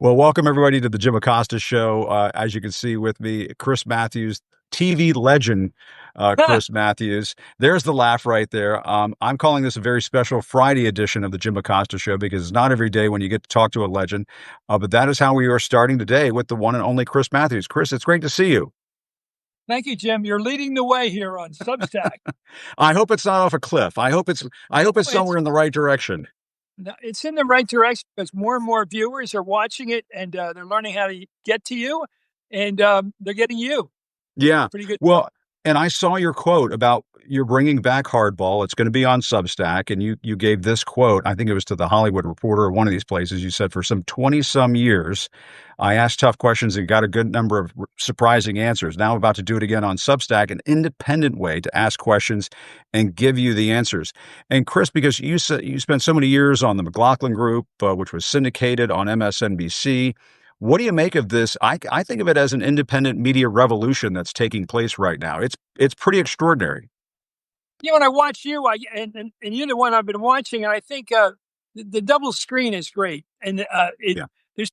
Well, welcome everybody to the Jim Acosta Show. As you can see with me, Chris Matthews, TV legend, Chris Matthews. There's the laugh right there. I'm calling this a very special Friday edition of the Jim Acosta Show because it's not every day when you get to talk to a legend. But that is how we are starting today with the one and only Chris Matthews. Chris, it's great to see you. Thank you, Jim. You're leading the way here on Substack. I hope it's not off a cliff. I hope it's somewhere in the right direction. It's in the right direction because more and more viewers are watching it and they're learning how to get to you, and they're getting you. Yeah. Pretty good. Well, and I saw your quote about you're bringing back Hardball. It's going to be on Substack. And you gave this quote, I think it was to the Hollywood Reporter or one of these places. You said, for some 20 some years, I asked tough questions and got a good number of surprising answers. Now I'm about to do it again on Substack, an independent way to ask questions and give you the answers. And Chris, because you spent so many years on the McLaughlin Group, which was syndicated on MSNBC. What do you make of this? I think of it as an independent media revolution that's taking place right now. It's pretty extraordinary. When I watch you, and you're the one I've been watching, and I think the double screen is great. And there's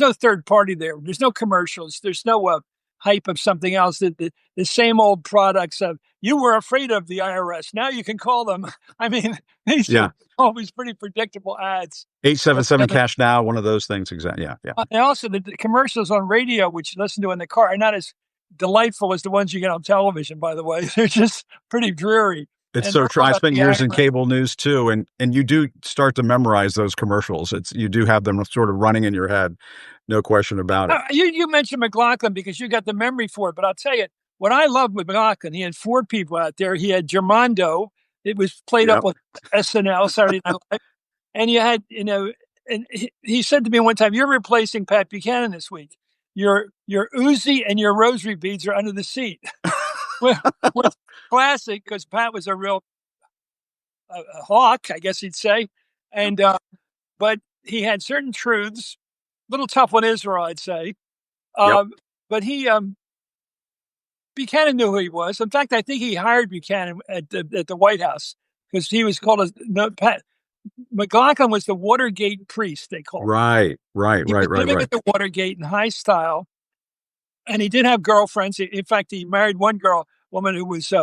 no third party there. There's no commercials. There's no hype of something else. The same old products of, you were afraid of the IRS. Now you can call them. I mean, these are always pretty predictable ads. 877 Cash Now, one of those things. Exactly. Yeah. And also the commercials on radio, which you listen to in the car, are not as delightful as the ones you get on television, by the way. They're just pretty dreary. It's so true. I spent years in cable news too, and you do start to memorize those commercials. You do have them sort of running in your head, no question about it. You mentioned McLaughlin because you got the memory for it, but I'll tell you what I love with McLaughlin. He had four people out there. He had Germondo. It was played up with SNL Saturday Night Live, and you had and he said to me one time, "You're replacing Pat Buchanan this week. Your Uzi and your rosary beads are under the seat." Well, classic, because Pat was a real hawk, I guess you'd say, and but he had certain truths, a little tough on Israel, I'd say, but he Buchanan knew who he was. In fact, I think he hired Buchanan at the White House because he was called Pat. McLaughlin was the Watergate priest, they called him. Right. Living at the Watergate in high style, and he did have girlfriends. In fact, he married one woman who was,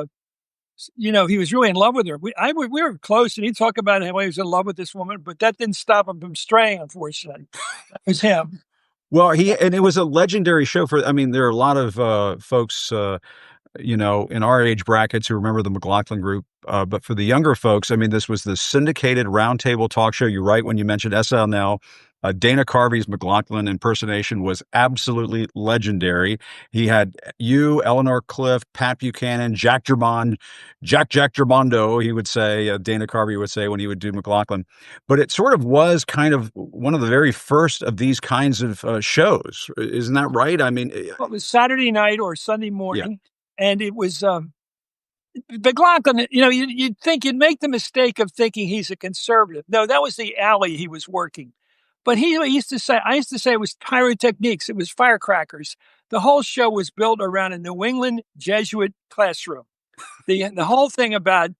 he was really in love with her. We were close, and he'd talk about how he was in love with this woman, but that didn't stop him from straying, unfortunately. That was him. Well, and it was a legendary show there are a lot of folks, in our age brackets who remember the McLaughlin Group. But for the younger folks, this was the syndicated roundtable talk show. You're right when you mentioned SNL. Dana Carvey's McLaughlin impersonation was absolutely legendary. He had you, Eleanor Clift, Pat Buchanan, Jack Germondo, he would say, Dana Carvey would say when he would do McLaughlin. But it sort of was kind of one of the very first of these kinds of shows. Isn't that right? It was Saturday night or Sunday morning, and it was McLaughlin. You'd think you'd make the mistake of thinking he's a conservative. No, that was the alley he was working. But I used to say it was pyrotechnics. It was firecrackers. The whole show was built around a New England Jesuit classroom. The whole thing about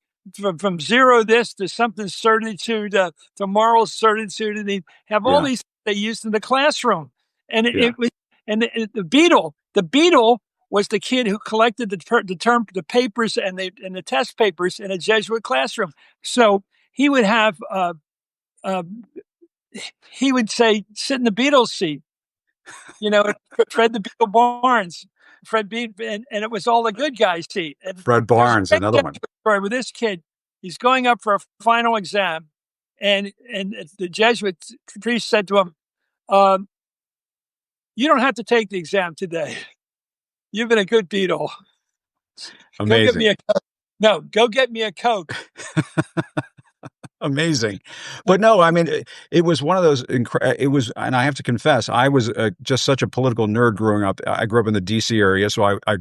from zero this to something certitude to moral certitude, and they have all these they used in the classroom. And it was, and the Beetle was the kid who collected the papers and the test papers in a Jesuit classroom. So he would have. He would say, sit in the Beatles seat, Fred the Beetle Barnes, and it was all the good guys' seat. And Fred Barnes, another one. Story with this kid, he's going up for a final exam, and the Jesuit priest said to him, "You don't have to take the exam today. You've been a good Beatle. Amazing. Go get me a Coke." Amazing. But no, it was one of those, and I have to confess, I was just such a political nerd growing up. I grew up in the DC area. So I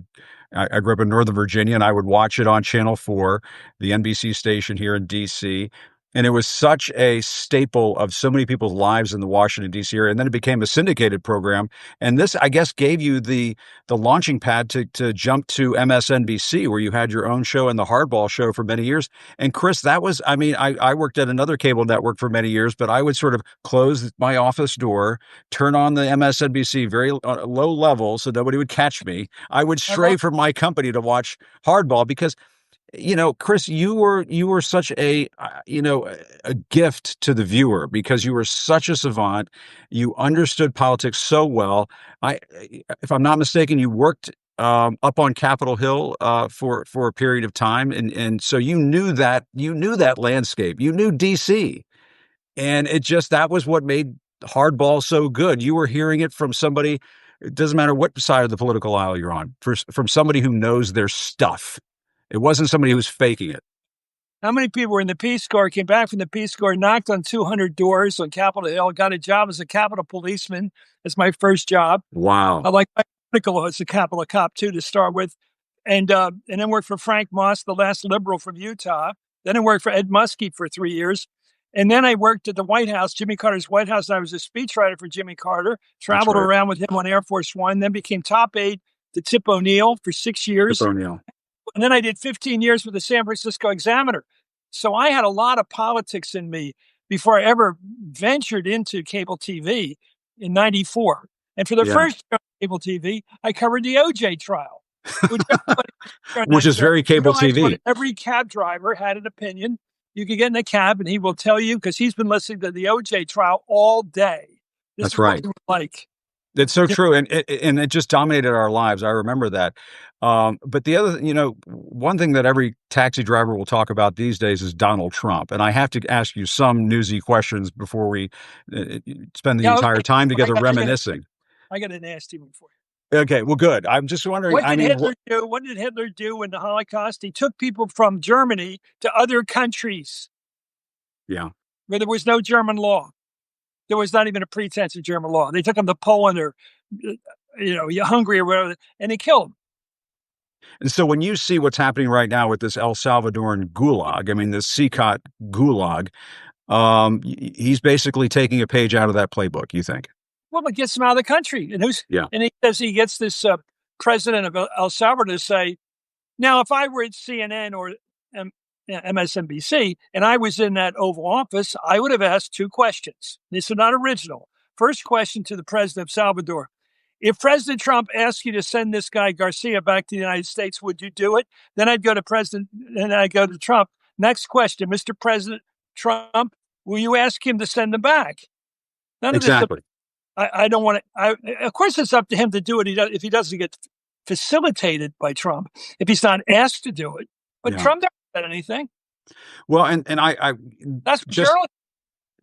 grew up in Northern Virginia, and I would watch it on Channel 4, the NBC station here in DC. And it was such a staple of so many people's lives in the Washington, D.C. area. And then it became a syndicated program. And this, I guess, gave you the launching pad to jump to MSNBC, where you had your own show and the Hardball show for many years. And Chris, that was, I mean, I worked at another cable network for many years, but I would sort of close my office door, turn on the MSNBC very low level so nobody would catch me. I would I stray love from my company to watch Hardball because Chris, you were such a gift to the viewer because you were such a savant. You understood politics so well. If I'm not mistaken, you worked up on Capitol Hill for a period of time, and so you knew that landscape. You knew D.C. And that was what made Hardball so good. You were hearing it from somebody. It doesn't matter what side of the political aisle you're on, from somebody who knows their stuff. It wasn't somebody who was faking it. how many people were in the Peace Corps, came back from the Peace Corps, knocked on 200 doors on Capitol Hill, got a job as a Capitol policeman. That's my first job. Wow. I like my article as a Capitol cop too to start with, and then worked for Frank Moss, the last liberal from Utah. Then I worked for Ed Muskie for 3 years, and then I worked at the White House, Jimmy Carter's White House. And I was a speechwriter for Jimmy Carter. That's Traveled right. around with him on Air Force One. Then became top aide to Tip O'Neill for 6 Tip years, O'Neill. and then I did 15 years with the San Francisco Examiner. So I had a lot of politics in me before I ever ventured into cable TV in '94. And for the Yeah. first year of cable TV, I covered the OJ trial, which everybody during Which that is show very cable realized what TV. every cab driver had an opinion. You could get in a cab and he will tell you, because he's been listening to the OJ trial all day. This That's is what right. we were like. It's so true, and it just dominated our lives. I remember that. But the other, one thing that every taxi driver will talk about these days is Donald Trump. And I have to ask you some newsy questions before we spend the Yeah, entire okay. time I together got, I got, reminiscing. I got a nasty one for you. Okay, well, good. I'm just wondering. What I did mean, Hitler do? What did Hitler do in the Holocaust? He took people from Germany to other countries yeah, where there was no German law. There was not even a pretense of German law. They took them to Poland or, Hungary or whatever, and they killed them. and so when you see what's happening right now with this El Salvadoran gulag, I mean, this CCOT gulag, he's basically taking a page out of that playbook. You think? Well, it gets them out of the country. Yeah, And he says he gets this president of El Salvador to say, now, if I were at CNN or MSNBC and I was in that Oval Office, I would have asked 2 questions. These are not original. First question to the president of Salvador: if President Trump asked you to send this guy Garcia back to the United States, would you do it? Then I'd go to Trump. Next question, Mr. President Trump, will you ask him to send them back? None of this. exactly. I don't want to. Of course, it's up to him to do it. If he doesn't get facilitated by Trump, if he's not asked to do it. But Yeah. Trump never said anything. Well, and I That's just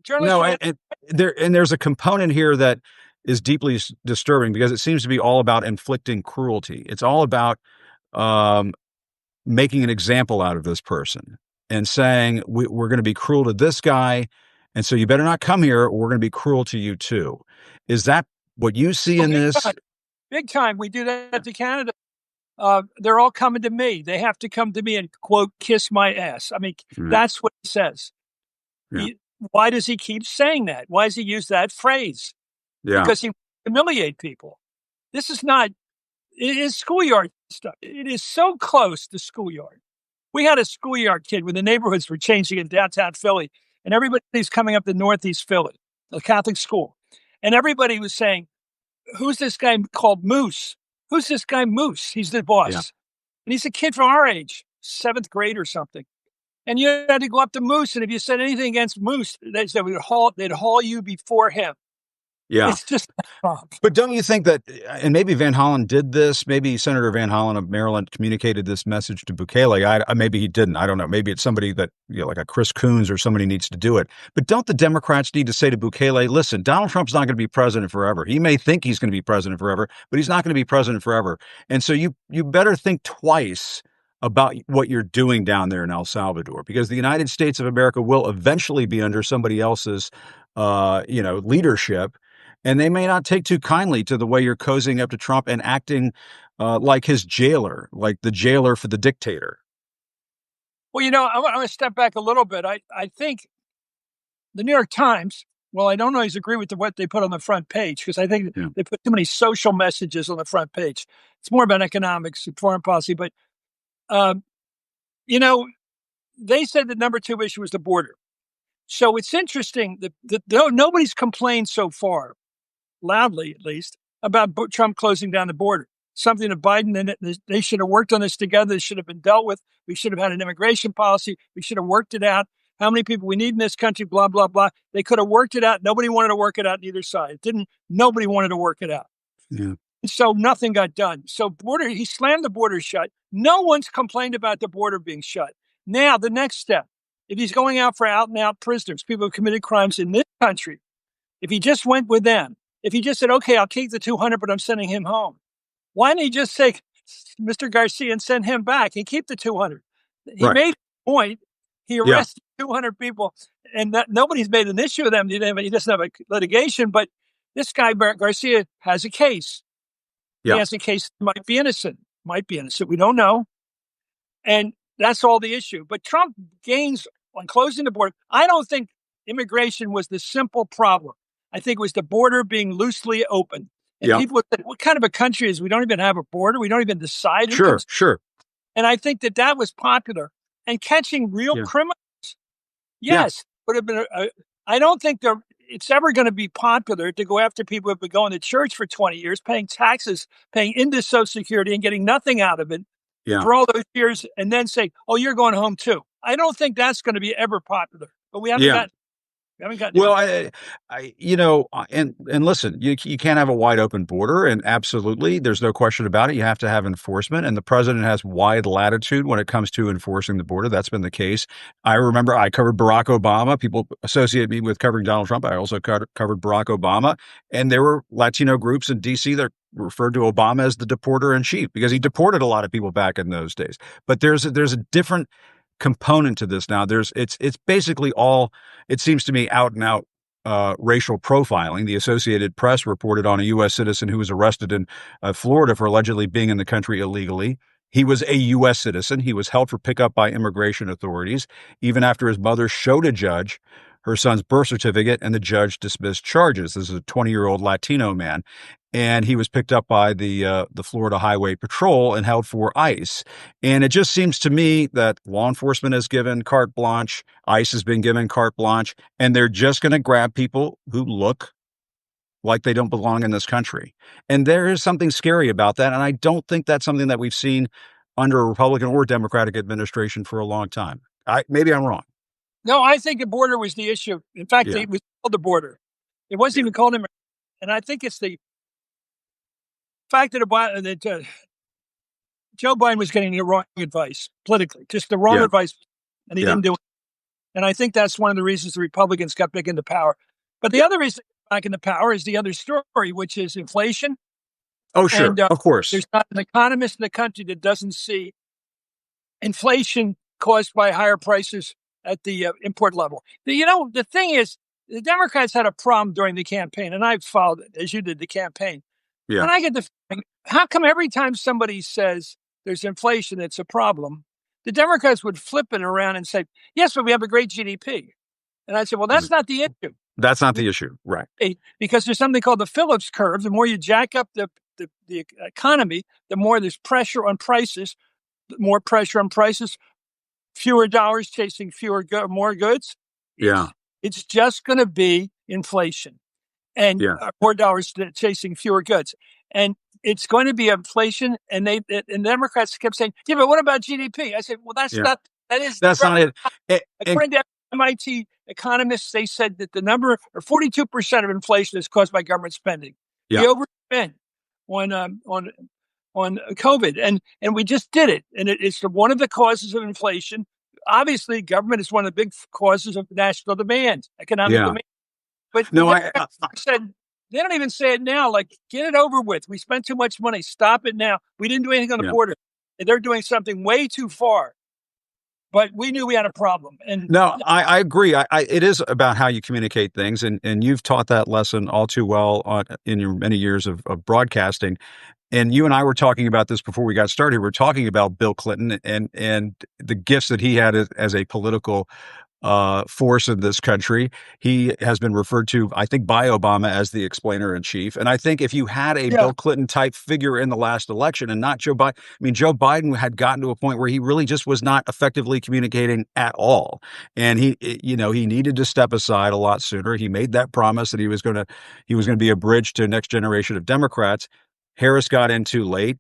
journalists. no, there's a component here that is deeply disturbing because it seems to be all about inflicting cruelty. It's all about um, making an example out of this person and saying we're going to be cruel to this guy, and so you better not come here, or we're going to be cruel to you too. Is that what you see in this? Big time. We do that to Canada. They're all coming to me. They have to come to me and, quote, kiss my ass. I mean, that's what he says. Yeah. Why does he keep saying that? Why does he use that phrase? Yeah. Because he humiliate people. This is not, it is schoolyard stuff. It is so close to schoolyard. We had a schoolyard kid when the neighborhoods were changing in downtown Philly, and everybody's coming up to Northeast Philly, a Catholic school. And everybody was saying, who's this guy called Moose? Who's this guy Moose? He's the boss. Yeah. And he's a kid from our age, 7th grade or something. And you had to go up to Moose, and if you said anything against Moose, they'd haul you before him. Yeah. It's just. But don't you think that, and maybe Van Hollen did this, maybe Senator Van Hollen of Maryland communicated this message to Bukele. Maybe he didn't. I don't know. Maybe it's somebody that, like a Chris Coons or somebody needs to do it. But don't the Democrats need to say to Bukele, listen, Donald Trump's not going to be president forever. He may think he's going to be president forever, but he's not going to be president forever. And so you better think twice about what you're doing down there in El Salvador, because the United States of America will eventually be under somebody else's, leadership. And they may not take too kindly to the way you're cozying up to Trump and acting like his jailer, like the jailer for the dictator. Well, I want to step back a little bit. I think the New York Times, well, I don't always agree with what they put on the front page because I think they put too many social messages on the front page. It's more about economics and foreign policy. But, you know, they said the number 2 issue was the border. So it's interesting that nobody's complained so far, loudly at least, about Trump closing down the border. Something that Biden and they should have worked on this together. This should have been dealt with. We should have had an immigration policy. We should have worked it out. How many people we need in this country, blah, blah, blah. They could have worked it out. Nobody wanted to work it out on either side. Nobody wanted to work it out. Yeah. So nothing got done. So he slammed the border shut. No one's complained about the border being shut. Now, the next step, if he's going out for out and out prisoners, people who committed crimes in this country, if he just went with them, if he just said, okay, I'll keep the 200, but I'm sending him home. Why didn't he just say, Mr. Garcia, and send him back and keep the 200? He made a point. He arrested 200 people, and nobody's made an issue of them. He doesn't have a litigation, but this guy, Garcia, has a case. He has a case that might be innocent. We don't know. And that's all the issue. But Trump gains on closing the border. I don't think immigration was the simple problem. I think it was the border being loosely open. And people said, what kind of a country is we don't even have a border? We don't even decide. Sure. And I think that was popular. And catching real criminals, yes, would have been. I don't think it's ever going to be popular to go after people who have been going to church for 20 years, paying taxes, paying into Social Security and getting nothing out of it for all those years, and then say, oh, you're going home too. I don't think that's going to be ever popular. But we haven't gotten. Well, and listen, you can't have a wide open border, and absolutely, there's no question about it. You have to have enforcement, and the president has wide latitude when it comes to enforcing the border. That's been the case. I remember I covered Barack Obama. People associate me with covering Donald Trump. I also covered Barack Obama, and there were Latino groups in D.C. that referred to Obama as the deporter in chief because he deported a lot of people back in those days. But there's a different component to this now. It's basically all, it seems to me, out and out racial profiling. The Associated Press reported on a U.S. citizen who was arrested in Florida for allegedly being in the country illegally. He was a U.S. citizen. He was held for pickup by immigration authorities, even after his mother showed a judge her son's birth certificate, and the judge dismissed charges. This is a 20-year-old Latino man, and he was picked up by the Florida Highway Patrol and held for ICE. And it just seems to me that law enforcement has given carte blanche, ICE has been given carte blanche, and they're just going to grab people who look like they don't belong in this country. And there is something scary about that, and I don't think that's something that we've seen under a Republican or Democratic administration for a long time. Maybe I'm wrong. No, I think the border was the issue. In fact, it was called the border. It wasn't even called immigration. And I think it's the fact that Joe Biden was getting the wrong advice politically, just the wrong advice, and he didn't do it. And I think that's one of the reasons the Republicans got back into power. But the other reason back into power is the other story, which is inflation. Oh, sure. And, of course. There's not an economist in the country that doesn't see inflation caused by higher prices at the import level. The thing is, the Democrats had a problem during the campaign, and I followed it, as you did, the campaign. And I get the feeling, how come every time somebody says there's inflation, it's a problem, the Democrats would flip it around and say, yes, but we have a great GDP. And I said, well, that's not the issue. That's not the issue, right? Because there's something called the Phillips curve. The more you jack up the economy, the more there's pressure on prices, fewer dollars chasing more goods. It's just going to be inflation, and more dollars chasing fewer goods, and it's going to be inflation. And the Democrats kept saying, "Yeah, but what about GDP?" I said, "Well, that's not it." According to MIT economists, they said that the number, or 42% of inflation, is caused by government spending. We overspent on COVID, and we just did it. And it's one of the causes of inflation. Obviously, government is one of the big causes of national demand, economic demand. But no, I said, they don't even say it now, like, get it over with. We spent too much money. Stop it now. We didn't do anything on the border. And they're doing something way too far. But we knew we had a problem. And no, I agree. It is about how you communicate things. And you've taught that lesson all too well in your many years of broadcasting. And you and I were talking about this before we got started. We're talking about Bill Clinton and the gifts that he had as a political force in this country. He has been referred to, I think, by Obama as the explainer in chief. And I think if you had a Yeah. Bill Clinton type figure in the last election and not Joe Biden, I mean, Joe Biden had gotten to a point where he really just was not effectively communicating at all. And he needed to step aside a lot sooner. He made that promise that he was going to be a bridge to a next generation of Democrats. Harris got in too late.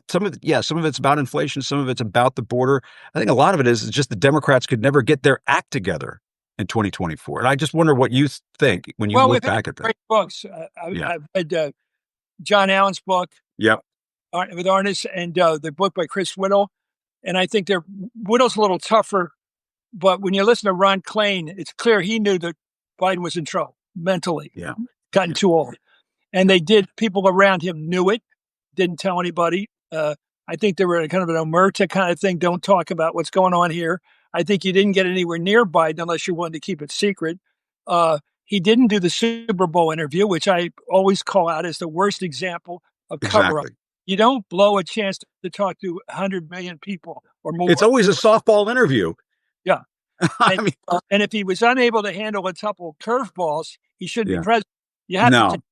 Some of it's about inflation, some of it's about the border. I think a lot of it is just the Democrats could never get their act together in 2024. And I just wonder what you think when you Well, look we've had back at that. great books. Yeah. I've read John Allen's book Yep. with Arnis and the book by Chris Whittle. And I think Whittle's a little tougher. But when you listen to Ron Klain, it's clear he knew that Biden was in trouble mentally, Yeah. gotten too old. And people around him knew it, didn't tell anybody. I think they were kind of an omerta kind of thing. Don't talk about what's going on here. I think you didn't get anywhere near Biden unless you wanted to keep it secret. He didn't do the Super Bowl interview, which I always call out as the worst example of cover up. Exactly. You don't blow a chance to talk to 100 million people or more. It's always a softball interview. Yeah. I mean, And if he was unable to handle a couple curveballs, he shouldn't be yeah. president. You have No. to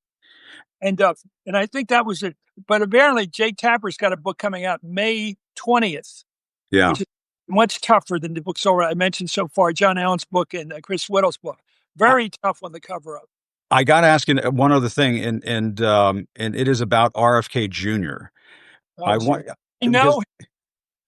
and I think that was it. But apparently, Jake Tapper's got a book coming out May 20th, Yeah. which is much tougher than the books I mentioned so far, John Allen's book and Chris Whittle's book. Very tough on the cover up. I got to ask you one other thing, and it is about RFK Jr. I want I because know.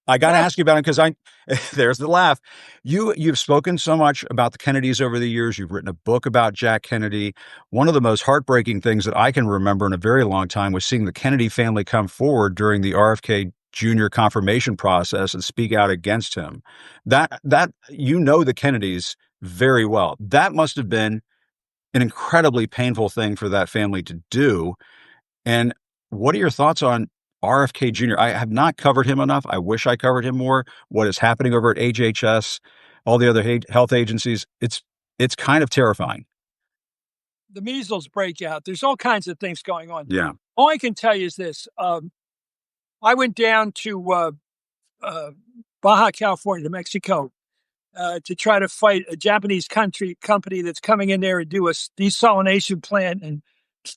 I got to Yeah. ask you about it because there's the laugh. You've spoken so much about the Kennedys over the years. You've written a book about Jack Kennedy. One of the most heartbreaking things that I can remember in a very long time was seeing the Kennedy family come forward during the RFK Jr. confirmation process and speak out against him. That the Kennedys very well. That must have been an incredibly painful thing for that family to do. And what are your thoughts on RFK Jr.? I have not covered him enough. I wish I covered him more. What is happening over at HHS, all the other health agencies? It's kind of terrifying. The measles breakout. There's all kinds of things going on. Yeah. All I can tell you is this. I went down to Baja California, to Mexico, to try to fight a Japanese company that's coming in there and do a desalination plant and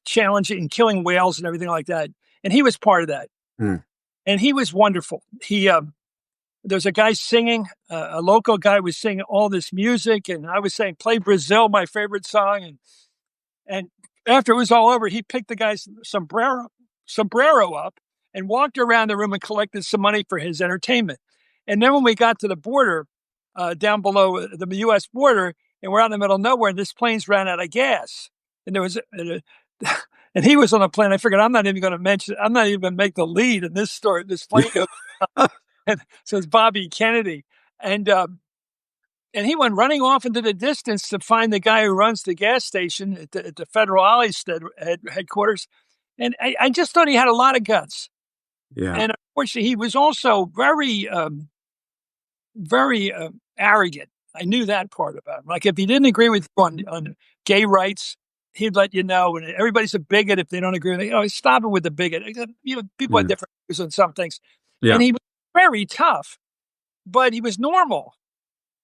challenging and killing whales and everything like that. And he was part of that. Mm. And he was wonderful. There's a guy singing, a local guy was singing all this music, and I was saying, "Play Brazil," my favorite song. And after it was all over, he picked the guy's sombrero up and walked around the room and collected some money for his entertainment. And then when we got to the border, down below the U.S. border, and we're out in the middle of nowhere, and this plane's ran out of gas. And there was, and he was on a plane. I figured I'm not even going to make the lead in this story. This plane goes, and so it's Bobby Kennedy, and he went running off into the distance to find the guy who runs the gas station at the Federal Ollie's headquarters. And I just thought he had a lot of guts. Yeah. And unfortunately, he was also very, very arrogant. I knew that part about him. Like if he didn't agree with you on gay rights, he'd let you know. And everybody's a bigot if they don't agree with it. Stop it with the bigot. People have different views on some things. Yeah. And he was very tough, but he was normal.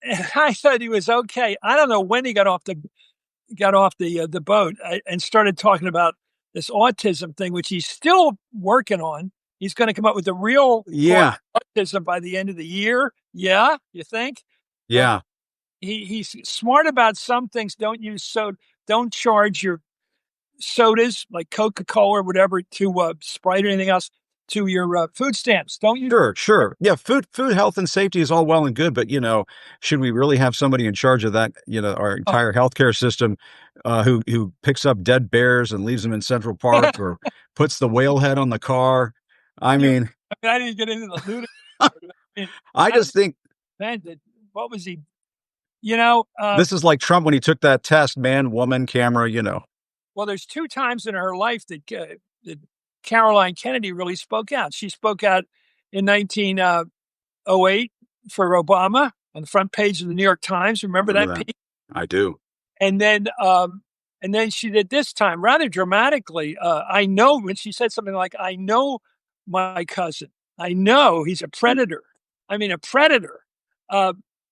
And I thought he was okay. I don't know when he got off the boat and started talking about this autism thing, which he's still working on. He's going to come up with the real autism by the end of the year. Yeah, you think? Yeah. He's smart about some things. Don't charge your sodas like Coca-Cola or whatever to Sprite or anything else to your food stamps. Don't you? Sure. Yeah, food health and safety is all well and good, but should we really have somebody in charge of that, our entire healthcare system who picks up dead bears and leaves them in Central Park or puts the whale head on the car? I mean, I didn't get into the ludicrous. I just think what was he? This is like Trump when he took that test, man, woman, camera, Well, there's two times in her life that Caroline Kennedy really spoke out. She spoke out in 1908 for Obama on the front page of the New York Times. Remember that piece? I do. And then she did this time rather dramatically. I know when she said something like, "I know my cousin. I know he's a predator. I mean, a predator."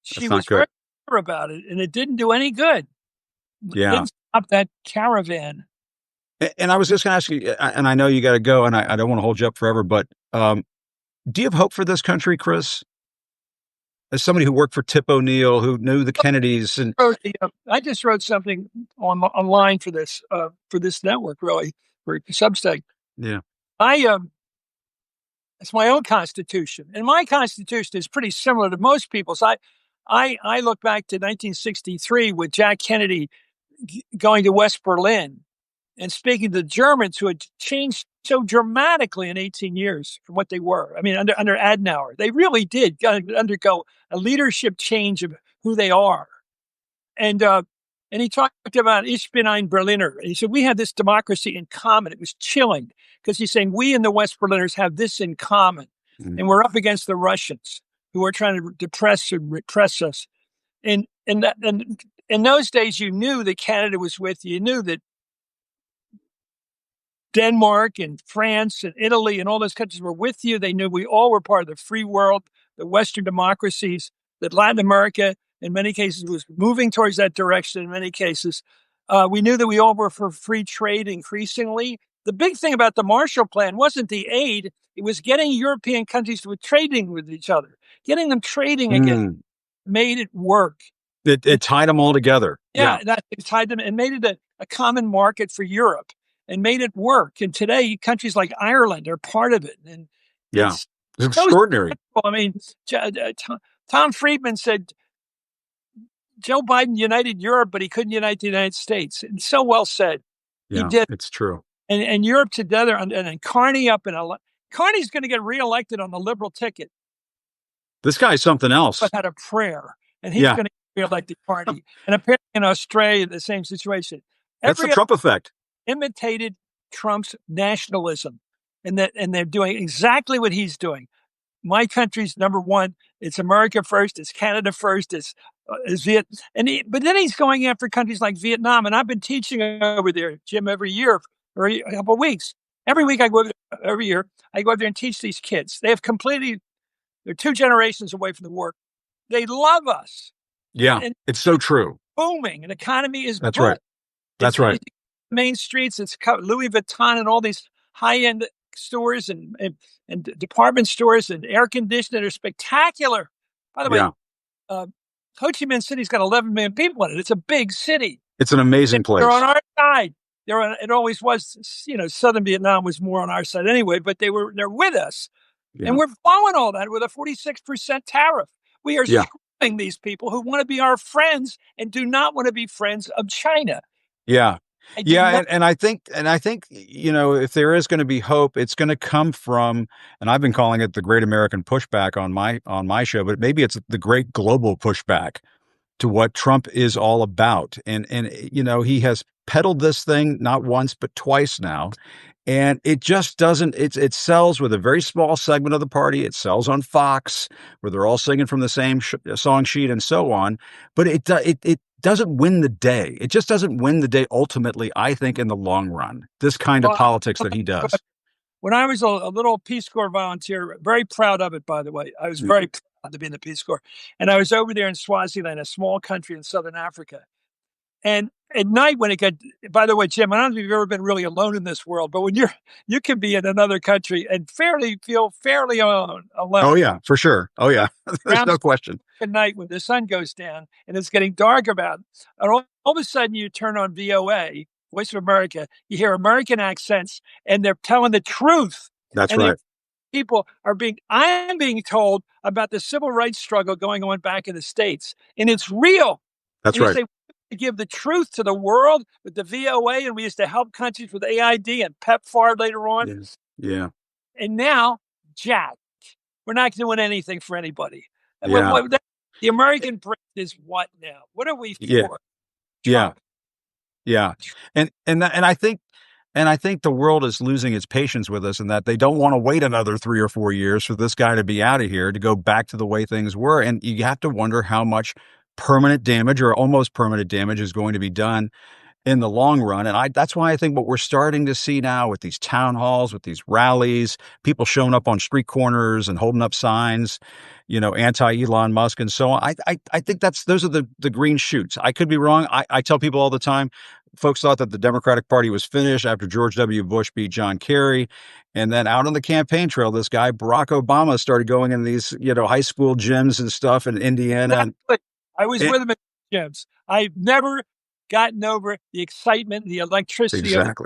She was very about it, and it didn't do any good. It Yeah. didn't stop that caravan. And I was just going to ask you, and I know you got to go, and I don't want to hold you up forever, but do you have hope for this country, Chris? As somebody who worked for Tip O'Neill, who knew the Kennedys, and I just wrote something online for this network, really, for Substack. yeah, I It's my own constitution, and my constitution is pretty similar to most people's. I look back to 1963 with Jack Kennedy going to West Berlin and speaking to the Germans who had changed so dramatically in 18 years from what they were. I mean, under Adenauer, they really did undergo a leadership change of who they are. And he talked about Ich bin ein Berliner. And he said, we have this democracy in common. It was chilling because he's saying we and the West Berliners have this in common. mm, And we're up against the Russians who are trying to depress and repress us. And in those days, you knew that Canada was with you. You knew that Denmark and France and Italy and all those countries were with you. They knew we all were part of the free world, the Western democracies, that Latin America, in many cases, was moving towards that direction in many cases. We knew that we all were for free trade increasingly. The big thing about the Marshall Plan wasn't the aid. It was getting European countries to be trading with each other, getting them trading again, made it work. it tied them all together. Yeah, that it tied them and made it a common market for Europe and made it work. And today, countries like Ireland are part of it. And Yeah. it's It's so extraordinary. I mean, Tom Friedman said Joe Biden united Europe, but he couldn't unite the United States. And so well said. He Yeah, did. it's true. And Europe together, and then Carney up in Carney's going to get reelected on the liberal ticket. This guy's something else. But had a prayer, and he's going to get reelected Carney. And apparently in Australia, the same situation. That's the Trump effect. Imitated Trump's nationalism, and they're doing exactly what he's doing. My country's number one. It's America first. It's Canada first. It's Viet. But then he's going after countries like Vietnam. And I've been teaching over there, Jim, every year for a couple of weeks. Every week I go over there, every year I go over there and teach these kids. They're 2 generations away from the war. They love us. Yeah, and it's so true. Booming. An economy is That's booming. right. That's right. Main streets, it's Louis Vuitton and all these high-end stores and department stores and air conditioning are spectacular. By the way, Ho Chi Minh City's got 11 million people in it. It's a big city. It's an amazing place. They're on our side. It always was, Southern Vietnam was more on our side anyway, but they're with us. Yeah. And we're following all that with a 46% tariff. We are screwing these people who want to be our friends and do not want to be friends of China. Yeah. And I think, if there is going to be hope, it's going to come from, and I've been calling it the Great American Pushback on my show, but maybe it's the Great Global Pushback to what Trump is all about. And he has peddled this thing not once, but twice now. And it just doesn't, it sells with a very small segment of the party. It sells on Fox, where they're all singing from the same song sheet and so on. But it doesn't win the day. It just doesn't win the day ultimately, I think, in the long run, this kind of politics that he does. When I was a little Peace Corps volunteer, very proud of it, by the way. I was very proud to be in the Peace Corps. And I was over there in Swaziland, a small country in southern Africa. And at night when it got, by the way, Jim, I don't know if you've ever been really alone in this world, but when you can be in another country and feel fairly alone. Oh yeah, for sure. Oh yeah. There's no question. At night when the sun goes down and it's getting dark and all of a sudden you turn on VOA, Voice of America, you hear American accents and they're telling the truth. That's right. I'm being told about the civil rights struggle going on back in the States, and it's real. That's right. To give the truth to the world with the VOA, and we used to help countries with AID and PEPFAR later on. Yes. Yeah. And now, Jack, we're not doing anything for anybody. Yeah. The American brand is what now? What are we for? Yeah. Yeah. And I think the world is losing its patience with us, and that they don't want to wait another 3 or 4 years for this guy to be out of here to go back to the way things were. And you have to wonder how much permanent damage or almost permanent damage is going to be done. in the long run. And that's why I think what we're starting to see now with these town halls, with these rallies, people showing up on street corners and holding up signs, anti Elon Musk and so on. I think those are the green shoots. I could be wrong. I tell people all the time, folks thought that the Democratic Party was finished after George W. Bush beat John Kerry. And then out on the campaign trail, this guy, Barack Obama, started going in these, high school gyms and stuff in Indiana. Exactly. I was And, with him at gyms. I've never gotten over the excitement, the electricity of it. exactly.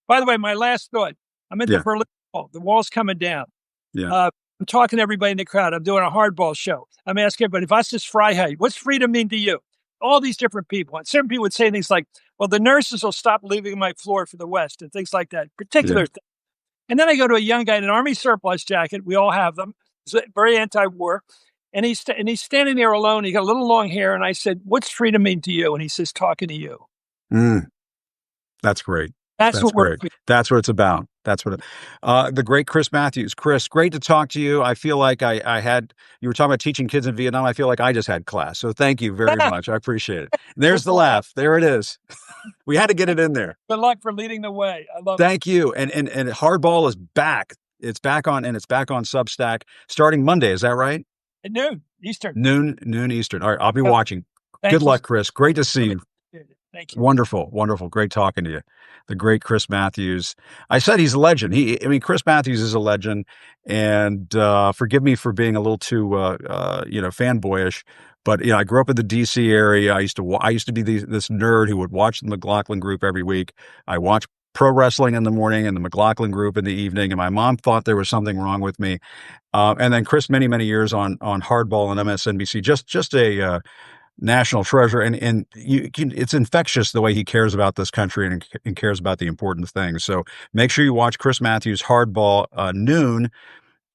By the way, my last thought, I'm at the Yeah. Berlin Wall. The wall's coming down. Yeah. I'm talking to everybody in the crowd. I'm doing a hardball show. I'm asking everybody, was ist Freiheit? What's freedom mean to you? All these different people. And certain people would say things like, well, the nurses will stop leaving my floor for the West and things like that, particular Yeah. things. And then I go to a young guy in an army surplus jacket. We all have them. He's very anti-war. And he's standing there alone. He got a little long hair. And I said, what's freedom mean to you? And he says, talking to you. Mm, that's great. That's That's what we're great. That's what it's about. The great Chris Matthews. Chris, great to talk to you. I feel like you were talking about teaching kids in Vietnam. I feel like I just had class. So thank you very much. I appreciate it. There's the laugh. There it is. We had to get it in there. Good luck for leading the way. I love it. Thank you. And Hardball is back. It's back on Substack starting Monday. Is that right? At noon Eastern. Noon Eastern. All right. I'll be watching. Thank Good you. luck, Chris. Great to see you. Thank you. Wonderful. Great talking to you. The great Chris Matthews. I said he's a legend. Chris Matthews is a legend, and forgive me for being a little too, fanboyish. But I grew up in the D.C. area. I used to be this nerd who would watch the McLaughlin Group every week. I watched pro wrestling in the morning and the McLaughlin Group in the evening, and my mom thought there was something wrong with me. And then Chris, many years on Hardball and MSNBC, just a national treasure, and it's infectious the way he cares about this country and cares about the important things. So make sure you watch Chris Matthews Hardball noon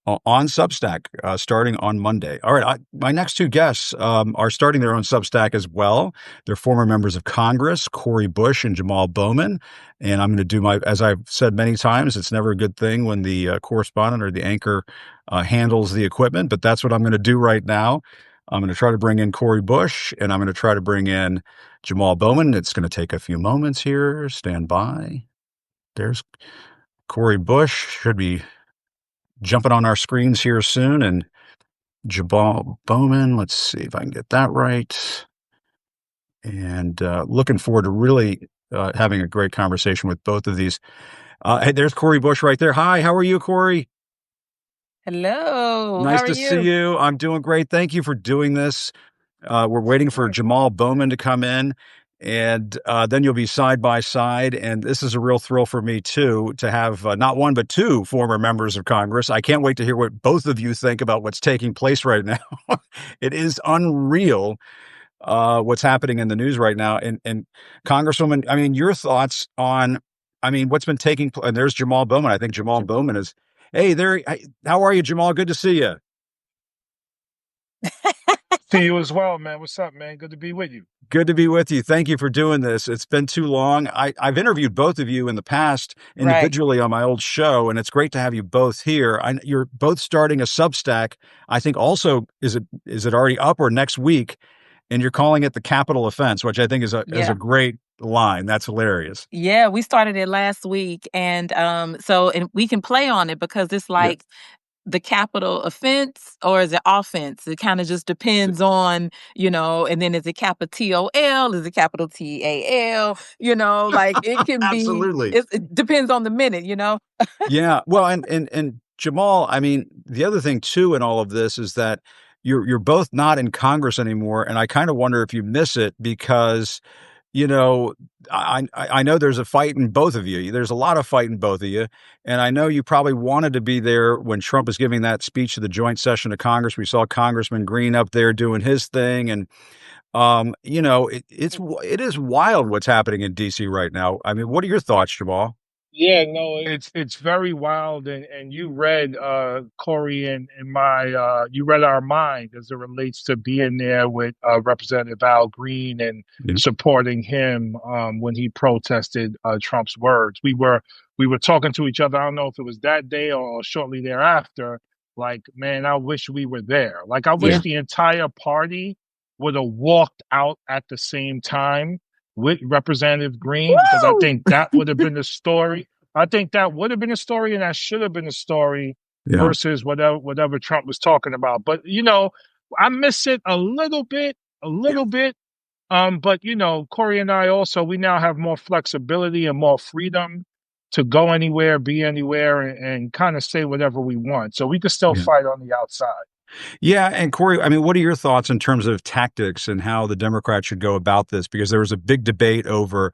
on Substack starting on Monday. All right, my next two guests are starting their own Substack as well. They're former members of Congress, Cori Bush and Jamaal Bowman. And I'm going to do as I've said many times, it's never a good thing when the correspondent or the anchor handles the equipment, but that's what I'm going to do right now. I'm going to try to bring in Cori Bush, and I'm going to try to bring in Jamaal Bowman. It's going to take a few moments here. Stand by. There's Cori Bush. Should be jumping on our screens here soon. And Jamaal Bowman. Let's see if I can get that right. And looking forward to really having a great conversation with both of these. Hey, there's Cori Bush right there. Hi, how are you, Cori? Hello. Nice How are to see you. I'm doing great. Thank you for doing this. We're waiting for Jamaal Bowman to come in, and then you'll be side by side. And this is a real thrill for me, too, to have not one, but two former members of Congress. I can't wait to hear what both of you think about what's taking place right now. It is unreal what's happening in the news right now. And Congresswoman, your thoughts on, what's been taking place. And there's Jamaal Bowman. I think Jamaal Bowman is, hey, there. How are you, Jamaal? Good to see you. See you as well, man. What's up, man? Good to be with you. Good to be with you. Thank you for doing this. It's been too long. I've interviewed both of you in the past individually on my old show, and it's great to have you both here. You're both starting a Substack. I think also, is it already up or next week? And you're calling it the Capital Offense, which I think is a great line. That's hilarious. Yeah, we started it last week, and and we can play on it because it's like the capital offense or is it offense? It kind of just depends on, and then is it capital TOL? Is it capital TAL? Like it can be. Absolutely. It depends on the minute, Yeah. Well, and Jamaal, the other thing too in all of this is that you're both not in Congress anymore, and I kind of wonder if you miss it because I know there's a fight in both of you. There's a lot of fight in both of you. And I know you probably wanted to be there when Trump was giving that speech to the joint session of Congress. We saw Congressman Green up there doing his thing. And, it is wild what's happening in D.C. right now. What are your thoughts, Jamaal? Yeah, no, it's very wild, and you read Cori and my you read our mind as it relates to being there with Representative Al Green and supporting him when he protested Trump's words. We were talking to each other. I don't know if it was that day or shortly thereafter. Like, man, I wish we were there. Like, I wish the entire party would have walked out at the same time with Representative Green, because I Woo! think that would have been the story. I think that would have been a story, and that should have been a story Yeah. versus whatever Trump was talking about. But I miss it a little bit, a Yeah. little bit. But Cori and I also, we now have more flexibility and more freedom to go anywhere, be anywhere, and kind of say whatever we want. So we can still Yeah. fight on the outside. Yeah, and Corey, I mean, what are your thoughts in terms of tactics and how the Democrats should go about this? Because there was a big debate over,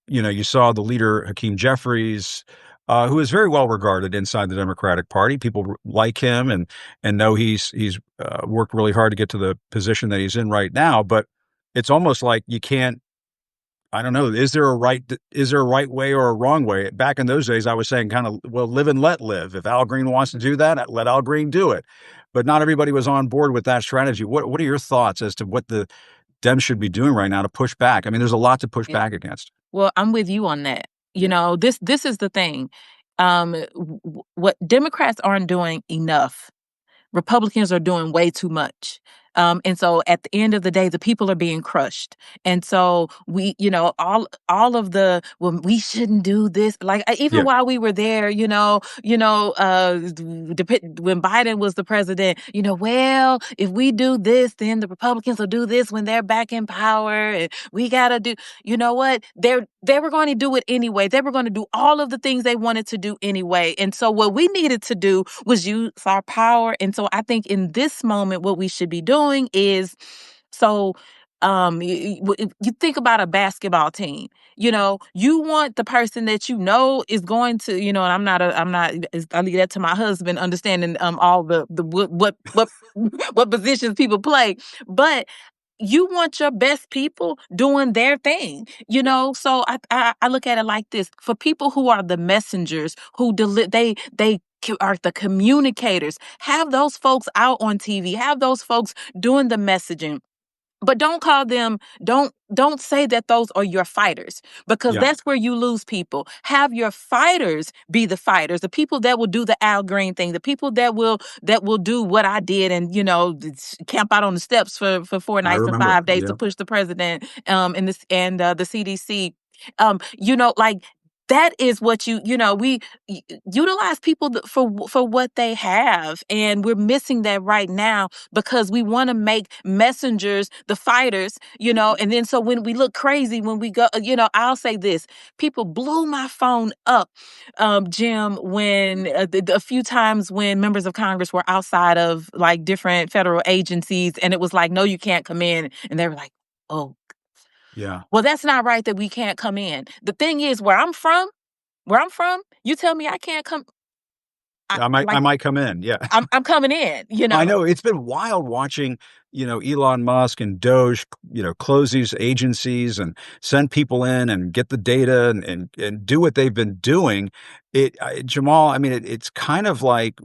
you saw the leader, Hakeem Jeffries, who is very well regarded inside the Democratic Party. People like him and know he's worked really hard to get to the position that he's in right now. But it's almost like you can't. I don't know. Is there a right way or a wrong way? Back in those days, I was saying kind of, well, live and let live. If Al Green wants to do that, let Al Green do it. But not everybody was on board with that strategy. What are your thoughts as to what the Dems should be doing right now to push back? I mean, there's a lot to push Yeah. back against. Well, I'm with you on that. This is the thing. What Democrats aren't doing enough, Republicans are doing way too much. And so at the end of the day, the people are being crushed. And so all of the, well, we shouldn't do this. Like even Yeah, while we were there, when Biden was the president, well, if we do this, then the Republicans will do this when they're back in power. And we got to do, you know what? They were going to do it anyway. They were going to do all of the things they wanted to do anyway. And so what we needed to do was use our power. And so I think in this moment, what we should be doing is, you think about a basketball team. You want the person that is going to, and I leave that to my husband, understanding all the what positions people play, but you want your best people doing their thing, So I look at it like this: for people who are the messengers, who they are the communicators, have those folks out on TV, have those folks doing the messaging. But don't say that those are your fighters, because yeah, that's where you lose people. Have your fighters be the fighters, the people that will do the Al Green thing, the people that will do what I did and camp out on the steps for 4 nights and I remember. 5 days to Yeah, push the president and the CDC. Like that is what we utilize people for what they have, and we're missing that right now because we want to make messengers the fighters, and then so when we look crazy when we go, I'll say this: people blew my phone up, Jim, when a few times when members of Congress were outside of like different federal agencies, and it was like, no, you can't come in, and they were like, oh, yeah. well, that's not right that we can't come in. The thing is, where I'm from, you tell me I can't come. I Like might come in. Yeah. I'm coming in. I know it's been wild watching, Elon Musk and Doge, close these agencies and send people in and get the data and do what they've been doing. Jamaal, I mean, it's kind of like,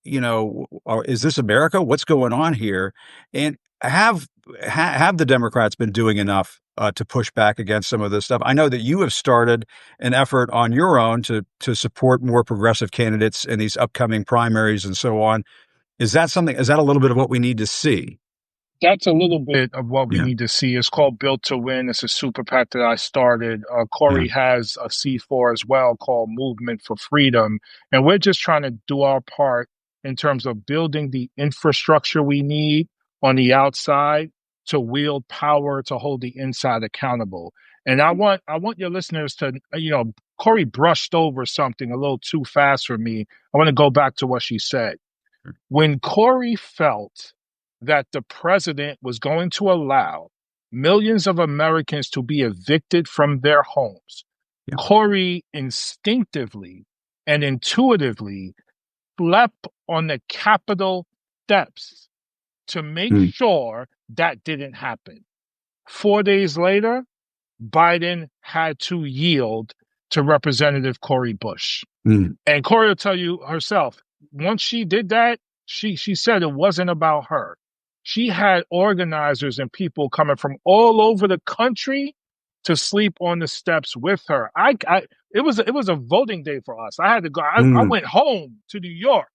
is this America? What's going on here? And have the Democrats been doing enough to push back against some of this stuff? I know that you have started an effort on your own to support more progressive candidates in these upcoming primaries and so on. Is that a little bit of what we need to see? That's a little bit of what we Yeah. need to see. It's called Built to Win. It's a super PAC that I started. Yeah. Cori has a C4 as well called Movement for Freedom. And we're just trying to do our part in terms of building the infrastructure we need on the outside to wield power, to hold the inside accountable. And I want your listeners to, Cori brushed over something a little too fast for me. I want to go back to what she said. When Cori felt that the president was going to allow millions of Americans to be evicted from their homes, Yeah. Cori instinctively and intuitively slept on the Capitol steps to make Mm, sure that didn't happen. 4 days later, Biden had to yield to Representative Cori Bush. mm, And Cori will tell you herself, once she did that, she said it wasn't about her. She had organizers and people coming from all over the country to sleep on the steps with her. It was a voting day for us. I had to go. I mm. went home to New York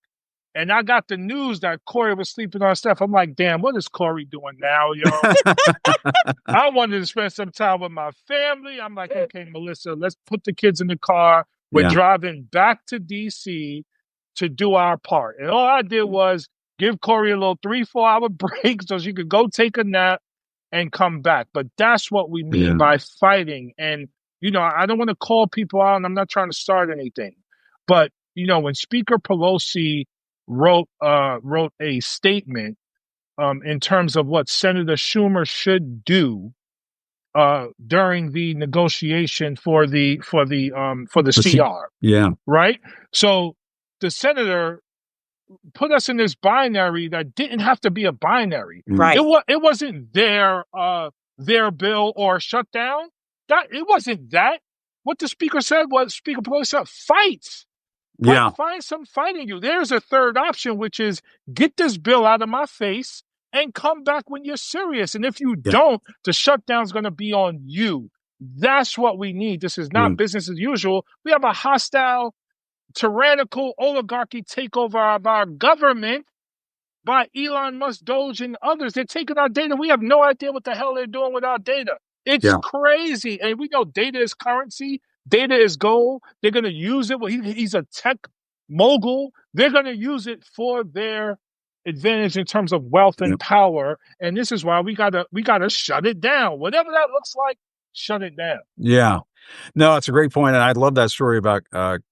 and I got the news that Cori was sleeping on Steph. I'm like, damn, what is Cori doing now, yo? I wanted to spend some time with my family. I'm like, okay, Melissa, let's put the kids in the car. We're Yeah. driving back to DC to do our part. And all I did was give Cori a little 3-4 hour break so she could go take a nap and come back. But that's what we mean by fighting. And, I don't want to call people out, and I'm not trying to start anything. But, when Speaker Pelosi wrote a statement in terms of what Senator Schumer should do during the negotiation for the CR. Yeah. Right. So the senator put us in this binary that didn't have to be a binary. Right. It wasn't their bill or shutdown. It wasn't that. What the speaker said was Speaker Pelosi said, fight. Yeah. Find some fight in you. There's a third option, which is get this bill out of my face and come back when you're serious. And if you don't, the shutdown's going to be on you. That's what we need. This is not business as usual. We have a hostile, tyrannical oligarchy takeover of our government by Elon Musk, Doge, and others. They're taking our data. We have no idea what the hell they're doing with our data. It's crazy. And we know data is currency. Data is gold. They're going to use it. Well, he's a tech mogul. They're going to use it for their advantage in terms of wealth and power. And this is why we gotta shut it down. Whatever that looks like, shut it down. Yeah. No, it's a great point, and I love that story about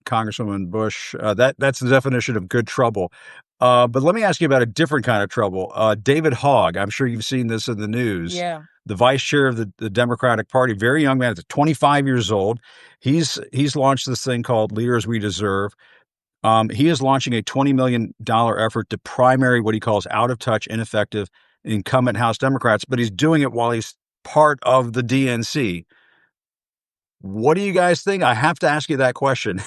Congresswoman Bush. That's the definition of good trouble. But let me ask you about a different kind of trouble. David Hogg, I'm sure you've seen this in the news. Yeah. The vice chair of the Democratic Party, very young man, 25 years old. He's launched this thing called Leaders We Deserve. He is launching a $20 million effort to primary what he calls out-of-touch, ineffective incumbent House Democrats, but he's doing it while he's part of the DNC. What do you guys think? I have to ask you that question.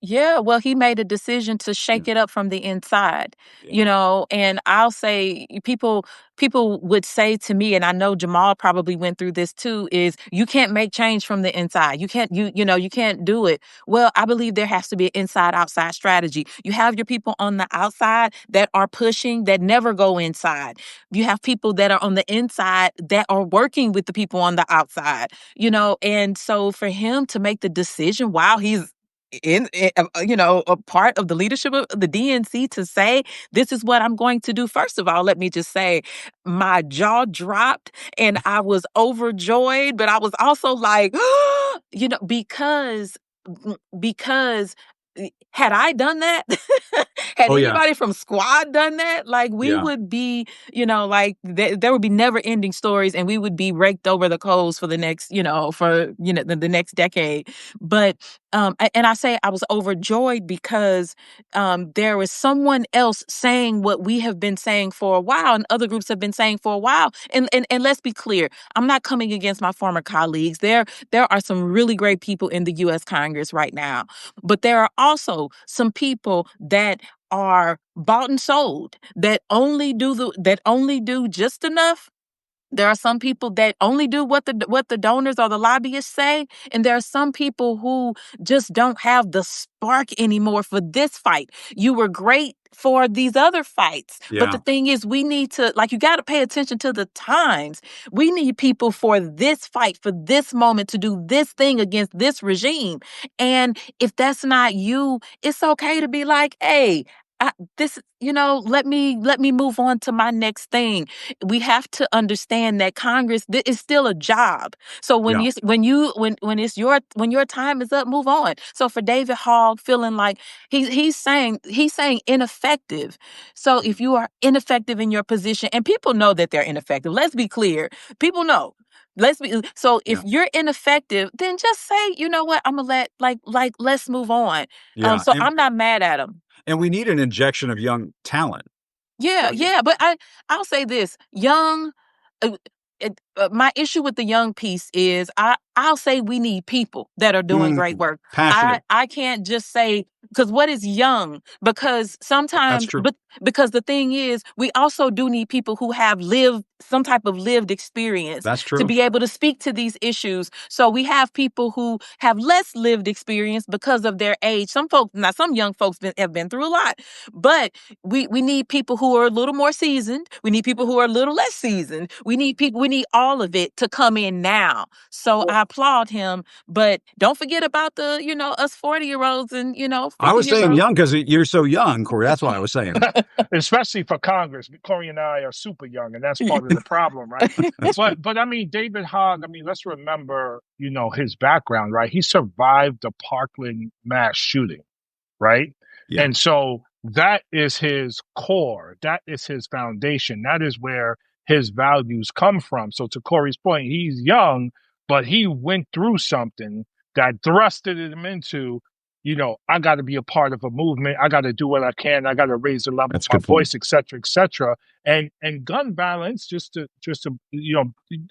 Yeah, well, he made a decision to shake it up from the inside, and I'll say people would say to me, and I know Jamaal probably went through this too, is you can't make change from the inside. You can't, you can't do it. Well, I believe there has to be an inside outside strategy. You have your people on the outside that are pushing, that never go inside. You have people that are on the inside that are working with the people on the outside, and so for him to make the decision while he's a part of the leadership of the DNC to say, this is what I'm going to do. First of all, let me just say my jaw dropped and I was overjoyed, but I was also like, because had I done that, had anybody from Squad done that, like we would be, there would be never ending stories and we would be raked over the coals for the next, the next decade. But, and I say I was overjoyed because there was someone else saying what we have been saying for a while and other groups have been saying for a while. And let's be clear, I'm not coming against my former colleagues. There are some really great people in the U.S. Congress right now, but there are also some people that are bought and sold that only do just enough. There are some people that only do what the donors or the lobbyists say, and there are some people who just don't have the spark anymore for this fight. You were great for these other fights, but the thing is, we need to, you got to pay attention to the times. We need people for this fight, for this moment, to do this thing against this regime. And if that's not you, it's okay to be like, hey, let me move on to my next thing. We have to understand that Congress is still a job. So when your time is up, move on. So for David Hogg feeling like he's saying ineffective. So if you are ineffective in your position, and people know that they're ineffective, let's be clear. People know. If you're ineffective, then just say, you know what, I'm gonna let's move on. I'm not mad at him. And we need an injection of young talent. Yeah, but I'll say this: young, my issue with the young piece is I'll say we need people that are doing great work. Passionate. I can't just say, because what is young? Because sometimes, That's true. but because the thing is, we also do need people who have lived some type of lived experience That's to true. be able to speak to these issues. So we have people who have less lived experience because of their age. Some folks, now some young folks have been through a lot, but we need people who are a little more seasoned. We need people who are a little less seasoned. We need all of it to come in now. So I applaud him, but don't forget about the, us 40-year-olds and, I was saying 50-year-olds. young because you're so young, Cori. That's why I was saying. Especially for Congress. Cori and I are super young, and that's part of the problem, right? But I mean, David Hogg, I mean, let's remember, his background, right? He survived the Parkland mass shooting, right? Yeah. And so that is his core. That is his foundation. That is where his values come from. So to Cori's point, he's young, but he went through something that thrusted him into, I got to be a part of a movement. I got to do what I can. I got to raise the level That's of my a good point. voice, et cetera, et cetera. And gun violence, just to